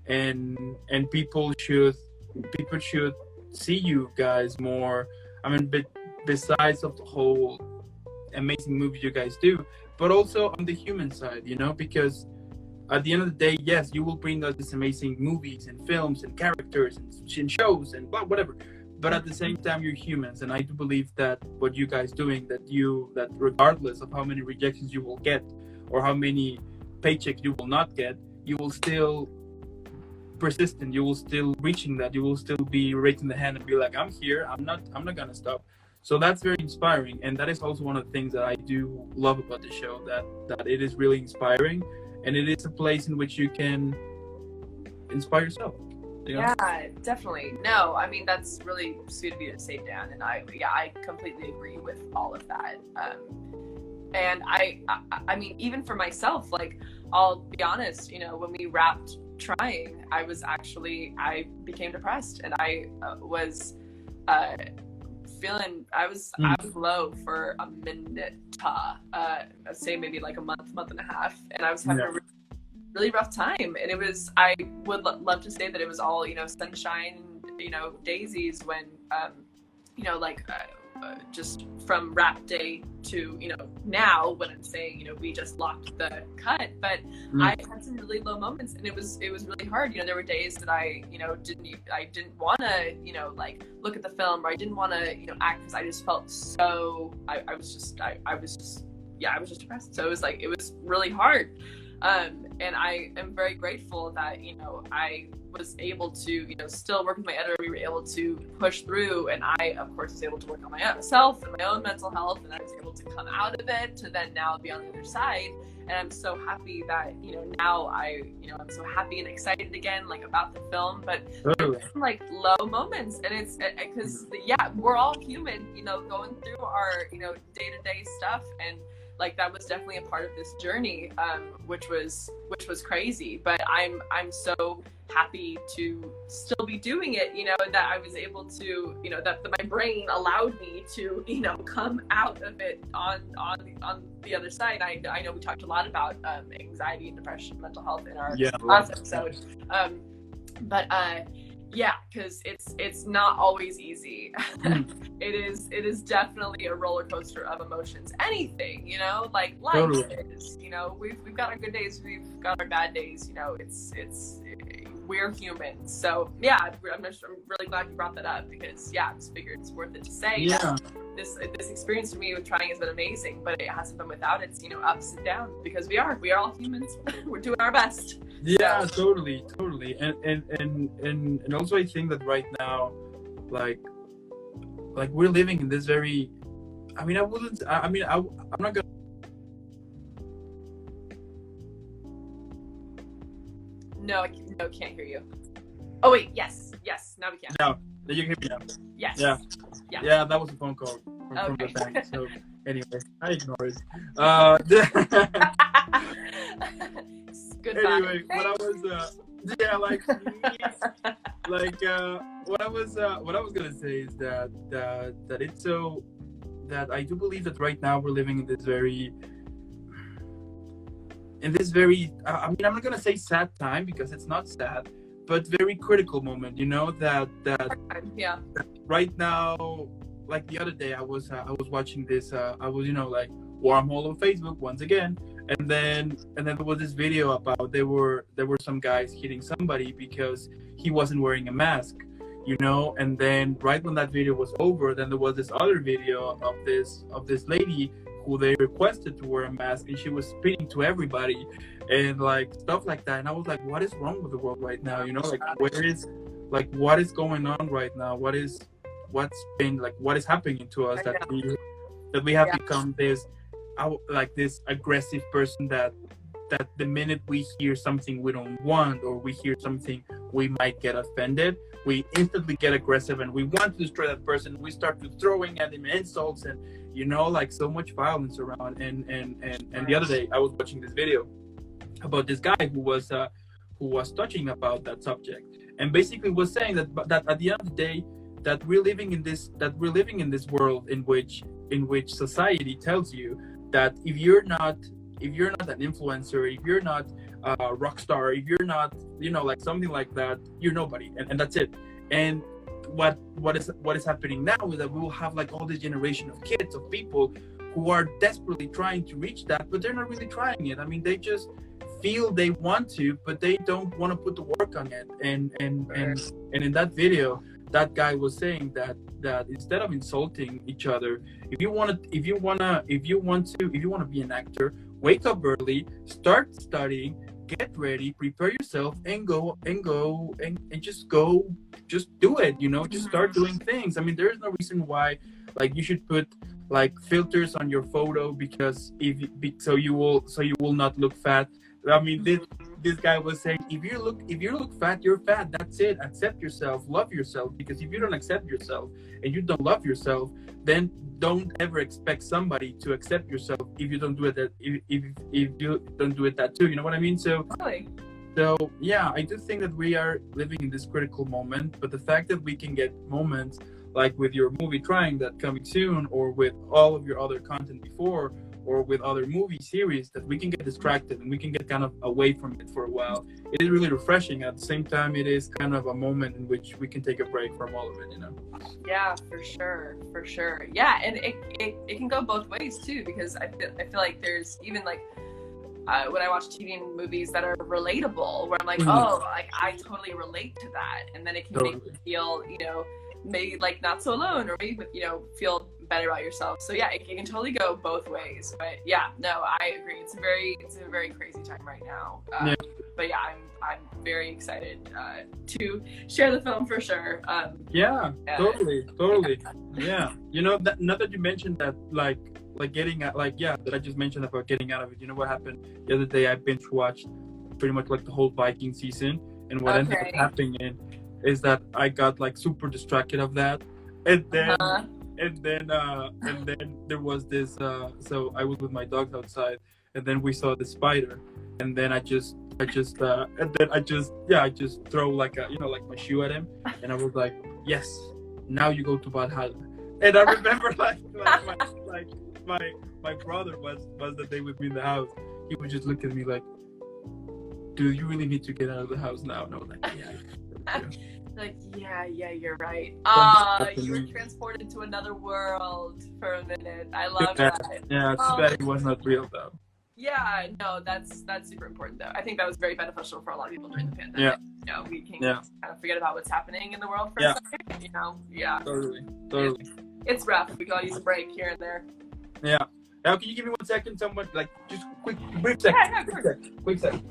and people should see you guys more. I mean, besides of the whole amazing movies you guys do, but also on the human side, you know, because at the end of the day, yes, you will bring us these amazing movies and films and characters and shows and blah, whatever. But at the same time, you're humans, and I do believe that what you guys doing, that regardless of how many rejections you will get or how many paychecks you will not get, you will still persistent, you will still reaching that, you will still be raising the hand and be like, I'm here, I'm not gonna stop. So that's very inspiring, and that is also one of the things that I do love about the show, that it is really inspiring, and it is a place in which you can inspire yourself. You know? Yeah, definitely. No, I mean, that's really sweet of you to say, Dan, and I completely agree with all of that. And I mean, even for myself, like, I'll be honest, you know, when we wrapped trying, I became depressed, and I was feeling, I was low for a minute, I'd say maybe like a month and a half, and I was having a really really rough time. And it was, I would love to say that it was all, you know, sunshine, you know, daisies when, you know, like, just from rap day to, you know, now when I'm saying, you know, we just locked the cut, but I had some really low moments, and it was really hard. You know, there were days that I, you know, didn't want to, you know, like look at the film, or I didn't want to, you know, act, because I just felt so, I was just depressed. So it was like, it was really hard. And I am very grateful that, you know, I was able to, you know, still work with my editor. We were able to push through, and I, of course, was able to work on myself and my own mental health, and I was able to come out of it to then now be on the other side. And I'm so happy that, you know, now I'm so happy and excited again, like, about the film. But there's some, like, low moments, and it's because, yeah, we're all human, you know, going through our, you know, day-to-day stuff, and like, that was definitely a part of this journey, which was crazy. But I'm so happy to still be doing it, you know, and that I was able to, you know, that my brain allowed me to, you know, come out of it on the other side. I know we talked a lot about anxiety and depression, mental health in our last episode, but yeah, because it's not always easy. It is definitely a roller coaster of emotions. Anything, you know, like life is, you know, we've got our good days, we've got our bad days, you know, we're humans. So yeah, I'm really glad you brought that up, because yeah, I just figured it's worth it to say that this experience for me with trying has been amazing, but it hasn't been without its, you know, ups and downs, because we are all humans. We're doing our best. Yeah, so. totally. And also I think that right now, like we're living in this very, I'm not gonna. No, can't hear you. Oh wait, yes, now we can. No, you can hear me now. Yes. Yeah, that was a phone call from the bank. So anyway, I ignore it. Goodbye. Anyway, what I was gonna say is that it's so that I do believe that right now we're living in this very I'm not gonna say sad time, because it's not sad, but very critical moment, you know, that right now, like the other day I was watching this I was, you know, like, wormhole on Facebook once again, and then there was this video about there were some guys hitting somebody because he wasn't wearing a mask, you know. And then right when that video was over, then there was this other video of this lady who they requested to wear a mask, and she was spitting to everybody and like stuff like that. And I was like, what is wrong with the world right now, you know? Like, what is going on right now? What is happening to us that we have become this aggressive person that the minute we hear something we don't want, or we hear something we might get offended, we instantly get aggressive and we want to destroy that person. We start to throwing at him insults, and, you know, like, so much violence around. And the other day I was watching this video about this guy who was touching about that subject, and basically was saying that at the end of the day, that we're living in this world in which society tells you that if you're not an influencer, if you're not a rock star, if you're not, you know, like something like that, you're nobody, and that's it. And what is happening now is that we will have like all this generation of kids, of people who are desperately trying to reach that, but they're not really trying it. I mean, they just feel they want to, but they don't want to put the work on it. And in that video, that guy was saying that instead of insulting each other, if you want to be an actor, wake up early, start studying, get ready, prepare yourself, and just do it, you know. Just start doing things. I mean, there's no reason why like you should put like filters on your photo because so you will not look fat. I mean, this guy was saying, if you look fat, you're fat. That's it. Accept yourself, love yourself. Because if you don't accept yourself and you don't love yourself, then don't ever expect somebody to accept yourself if you don't do it. If you don't do it that too. You know what I mean? So yeah, I do think that we are living in this critical moment. But the fact that we can get moments like with your movie Trying that coming soon, or with all of your other content before, or with other movie series that we can get distracted and we can get kind of away from it for a while. It is really refreshing. At the same time, it is kind of a moment in which we can take a break from all of it, you know? Yeah, for sure. Yeah, and it can go both ways too, because I feel like there's even like when I watch TV and movies that are relatable, where I'm like, oh, like I totally relate to that, and then it can make you feel, you know, maybe like not so alone, or maybe, you know, feel better about yourself. So yeah, it can totally go both ways. But yeah, no, I agree. It's a very crazy time right now. But yeah, I'm very excited to share the film for sure. Totally. Yeah, you know, now that you mentioned that, like getting at, that I just mentioned about getting out of it. You know what happened the other day? I binge watched pretty much like the whole Viking season, and what ended up happening is that I got like super distracted of that, and then there was this. So I was with my dogs outside, and then we saw the spider, and then I just throw like my shoe at him, and I was like, yes, now you go to Valhalla. And I remember my brother was the day with me in the house. He would just look at me like, dude, you really need to get out of the house now. And I was like, yeah. Like, yeah, you're right. You were transported to another world for a minute. I love that. Yeah, it's bad it was not real though. Yeah, no, that's super important though. I think that was very beneficial for a lot of people during the pandemic. You know, we can kind of forget about what's happening in the world for a second. You know, Totally. It's rough. We gotta use a break here and there. Yeah. Now, can you give me 1 second? Someone, like, just brief second. Yeah, quick second.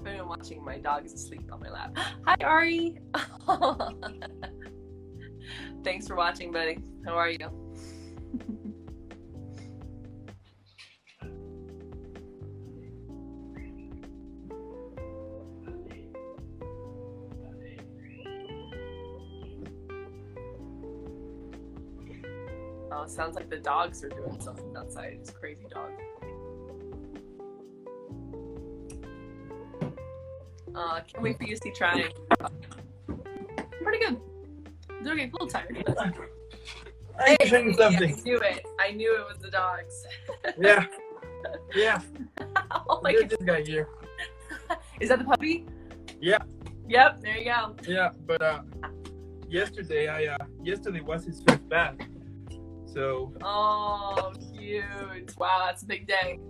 I'm watching my dog is asleep on my lap. Hi, Ari. Thanks for watching, buddy. How are you? Oh, it sounds like the dogs are doing something outside. It's a crazy dog. Can't wait for you to see trying. Pretty good. Doing a little tired. I can show you something. I knew it was the dogs. Yeah. Oh my There's this guy here. Is that the puppy? Yeah. Yep. There you go. Yeah, but yesterday was his 5th bath. So. Oh, cute! Wow, that's a big day.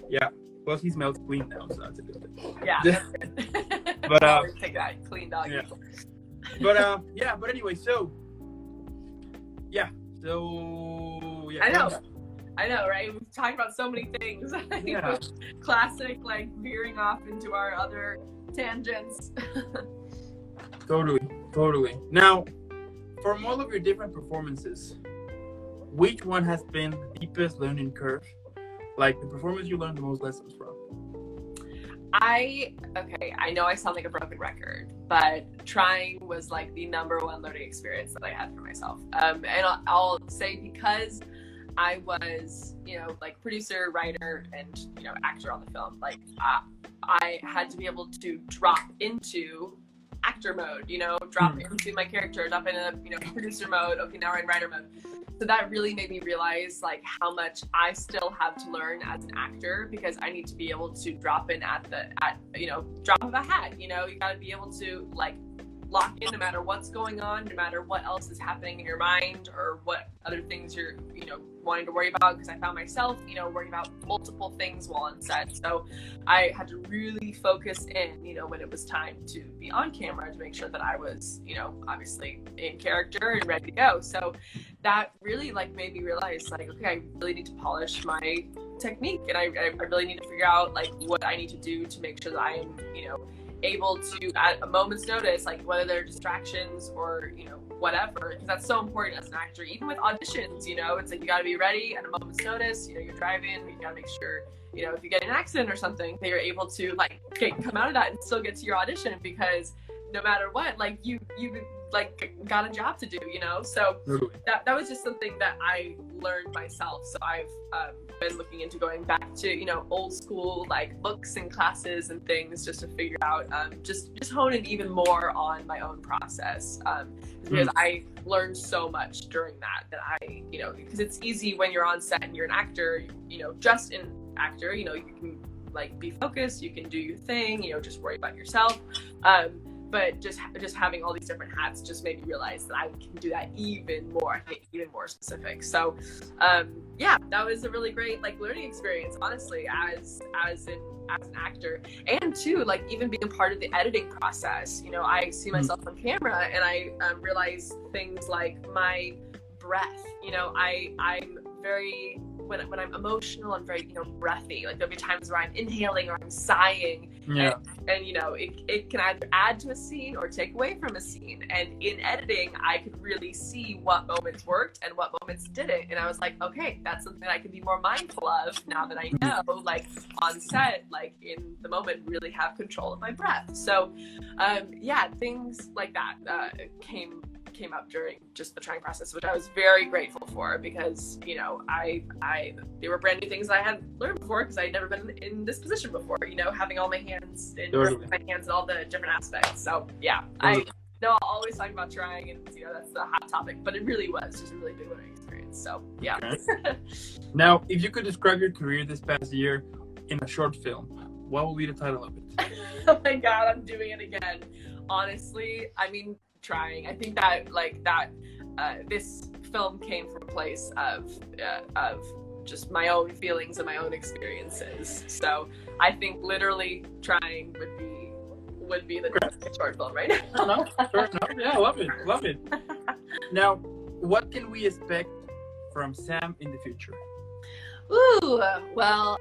Yeah. Well, he smells clean now, so that's a good thing. Yeah. But take that, clean dog. Yeah. But but anyway, so yeah. I know, right? We've talked about so many things. Yeah. Classic, like veering off into our other tangents. Totally. Now, from all of your different performances, which one has been the deepest learning curve? Like the performance you learned the most lessons from? I know I sound like a broken record, but trying was like the #1 learning experience that I had for myself. And I'll say, because I was, like producer, writer, and, actor on the film, like I had to be able to drop into actor mode, drop into my character, drop into, producer mode. Okay, now we're in writer mode. So that really made me realize like how much I still have to learn as an actor, because I need to be able to drop in at drop of a hat. You got to be able to like lock in no matter what's going on, no matter what else is happening in your mind or what other things you're, wanting to worry about. Because I found myself, worrying about multiple things while on set. So I had to really focus in, when it was time to be on camera, to make sure that I was, obviously in character and ready to go. So that really like made me realize like, okay, I really need to polish my technique, and I really need to figure out like what I need to do to make sure that I am, able to, at a moment's notice, like whether they're distractions or, whatever, because that's so important as an actor, even with auditions, it's like you got to be ready at a moment's notice. You're driving, you got to make sure, if you get in an accident or something, that you're able to like come out of that and still get to your audition, because no matter what, like you like got a job to do, you know? So that was just something that I learned myself. So I've been looking into going back to, you know, old school like books and classes and things just to figure out, just hone in even more on my own process. Because I learned so much during that I, you know, because it's easy when you're on set and you're an actor, you know, just an actor, you know, you can like be focused, you can do your thing, you know, just worry about yourself. But just having all these different hats just made me realize that I can do that even more, even more specific. So, yeah, that was a really great like learning experience, honestly, as an actor, and too, like even being a part of the editing process. You know, I see myself on camera and I realize things like my breath. You know, I'm very when I'm emotional, I'm very, you know, breathy. Like there'll be times where I'm inhaling or I'm sighing. Yeah. And you know, it can either add to a scene or take away from a scene. And in editing, I could really see what moments worked and what moments didn't. And I was like, okay, that's something I can be more mindful of now that I know, like on set, like in the moment, really have control of my breath. So, yeah, things like that came up during just the trying process, which I was very grateful for, because, you know, they were brand new things I hadn't learned before, because I had never been in this position before, you know, having all my hands in all the different aspects. So yeah, I know I'll always talk about trying, and you know, that's the hot topic, but it really was just a really big learning experience. So yeah. Okay. Now, if you could describe your career this past year in a short film, what will be the title of it? Oh my God, I'm doing it again. Honestly, I mean, trying. I think that this film came from a place of just my own feelings and my own experiences. So I think literally trying would be the short film right now. No, sure, no, yeah, love it. Now, what can we expect from Sam in the future? Ooh, well,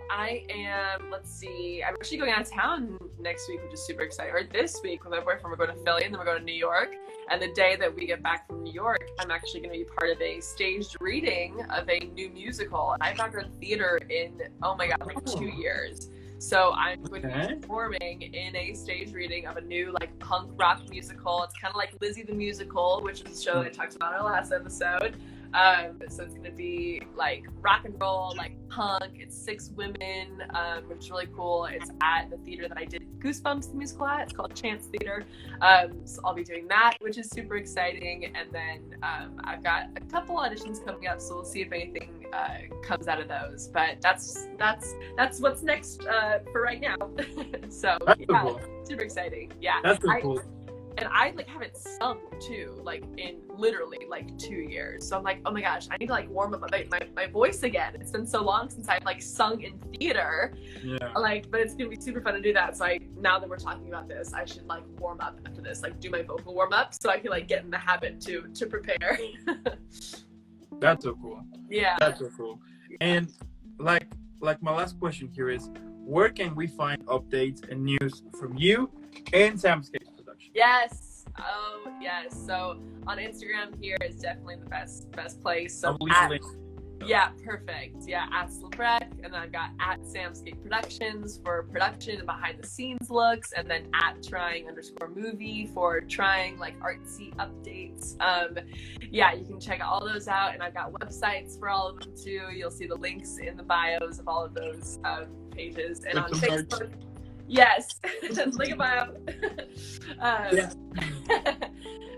let's see, I'm actually going out of town next week, which is super exciting. Or this week with my boyfriend, we're going to Philly, and then we're going to New York. And the day that we get back from New York, I'm actually going to be part of a staged reading of a new musical. And I've not done theater in, oh my God, like 2 years. So I'm going to be performing in a stage reading of a new like punk rock musical. It's kind of like Lizzie the Musical, which is a show that I talked about in our last episode. So it's gonna be like rock and roll, like punk. It's 6 women, which is really cool. It's at the theater that I did Goosebumps the musical at. It's called Chance Theater. So I'll be doing that, which is super exciting. And then I've got a couple auditions coming up, so we'll see if anything comes out of those. But that's what's next for right now. So that's yeah, cool. Super exciting. Yeah, that's so cool. And I like haven't sung too, like in literally like 2 years. So I'm like, oh my gosh, I need to like warm up my voice again. It's been so long since I've like sung in theater. Yeah. Like, but it's gonna be super fun to do that. So now that we're talking about this, I should like warm up after this, like do my vocal warm up, so I can like get in the habit to prepare. That's so cool. Yeah. That's so cool. And like my last question here is, where can we find updates and news from you and SamSkape? Yes. Oh, yes. So on Instagram here is definitely the best place. So yeah, perfect. Yeah, at sluhbrek, and then I've got at SamSkape Productions for production and behind the scenes looks, and then at trying_movie for trying like artsy updates. Yeah, you can check all those out, and I've got websites for all of them too. You'll see the links in the bios of all of those pages, and on Facebook. Yes, link in bio. Yeah.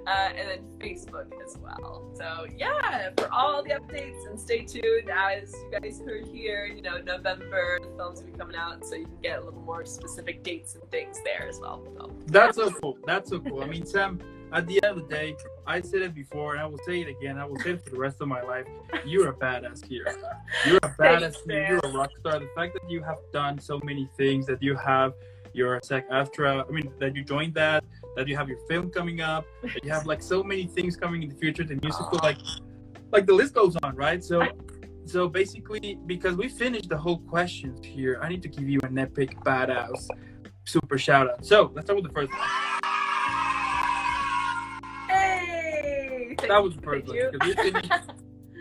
And then Facebook as well. So yeah, for all the updates, and stay tuned as you guys heard here. You know, November the films will be coming out, so you can get a little more specific dates and things there as well. So, that's so cool. That's so cool. I mean, Sam, at the end of the day, I said it before, and I will say it again. I will say it for the rest of my life. You're a badass here. You're a badass here. You're a rock star. The fact that you have done so many things, that you have your SAG-AFTRA, I mean, that you joined that you have your film coming up, that you have like so many things coming in the future, the musical, like the list goes on, right? So basically, because we finished the whole questions here, I need to give you an epic, badass, super shout out. So let's start with the first one. Hey! That was the first one. Because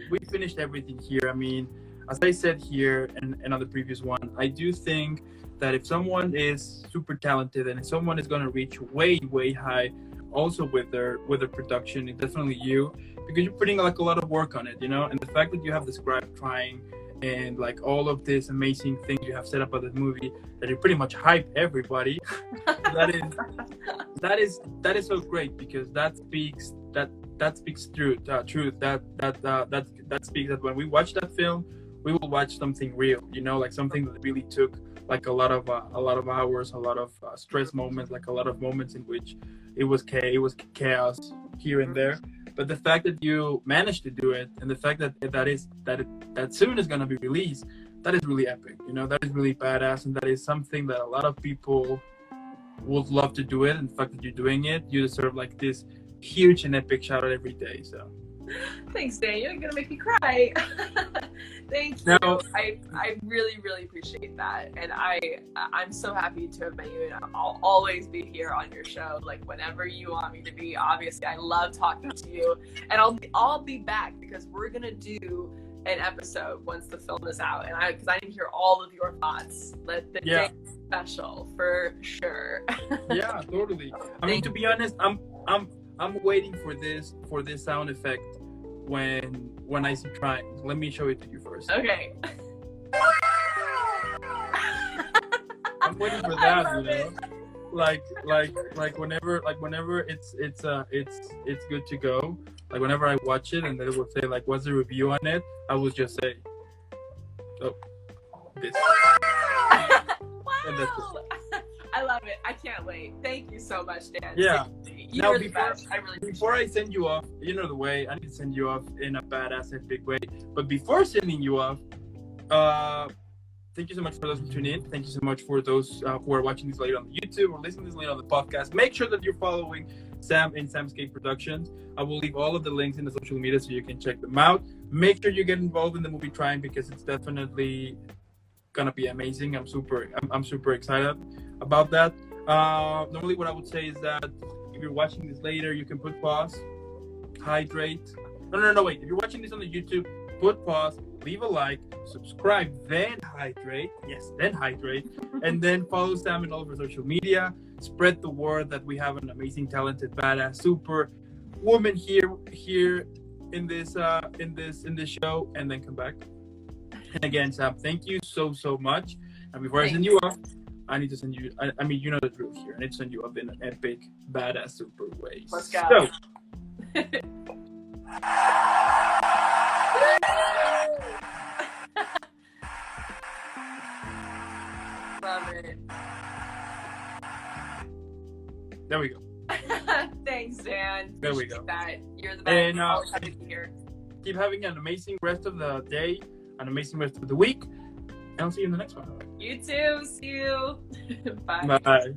we finished everything here. I mean, as I said here and on the previous one, I do think that if someone is super talented and if someone is going to reach way, way high also with their production. It's definitely you, because you're putting like a lot of work on it, you know. And the fact that you have described trying and like all of this amazing things you have set up on the movie, that you pretty much hype everybody. that is so great, because that speaks truth. That speaks that when we watch that film, we will watch something real, you know, like something that really took like a lot of hours, a lot of stress moments, like a lot of moments in which it was chaos here and there. But the fact that you managed to do it, and the fact that that soon is going to be released, that is really epic, you know. That is really badass, and that is something that a lot of people would love to do it. And the fact that you're doing it, you deserve like this huge and epic shout out every day. So thanks, Dan. You're gonna make me cry. Thank you. No. I really, really appreciate that, and I'm so happy to have met you, and I'll always be here on your show, like whenever you want me to be. Obviously, I love talking to you, and I'll be back, because we're gonna do an episode once the film is out, and because I need to hear all of your thoughts. Let the day special for sure. Yeah, totally. I mean, to be honest, I'm waiting for this sound effect when I see trying. Let me show it to you first. Okay. I'm waiting for that, you know. Like whenever it's good to go. Like whenever I watch it and then it will say like, what's the review on it? I will just say, oh, this. Wow. I love it. I can't wait. Thank you so much, Dan. Yeah. You're the best. I really before I send you off, you know the way, I need to send you off in a badass epic way. But before sending you off, thank you so much for those who tune in. Thank you so much for those who are watching this later on YouTube or listening to this later on the podcast. Make sure that you're following Sam and SamSkape Productions. I will leave all of the links in the social media so you can check them out. Make sure you get involved in the movie Trying, because it's definitely gonna be amazing. I'm super excited about that. Normally what I would say is that if you're watching this later, you can put pause, hydrate. No, wait. If you're watching this on the YouTube, put pause, leave a like, subscribe, then hydrate. Yes, then hydrate. And then follow Sam in all of our social media. Spread the word that we have an amazing, talented, badass, super woman here in this show, and then come back. And again, Sam, thank you so much. And before I send you off, I need to send you, I mean, you know the drill here. I need to send you up in an epic, badass, super way. Let's go. So, love it. there we go. Thanks, Dan. There we go. That. You're the best. And always happy to be here. Keep having an amazing rest of the day, an amazing rest of the week, and I'll see you in the next one. You too. See you. Bye. Bye.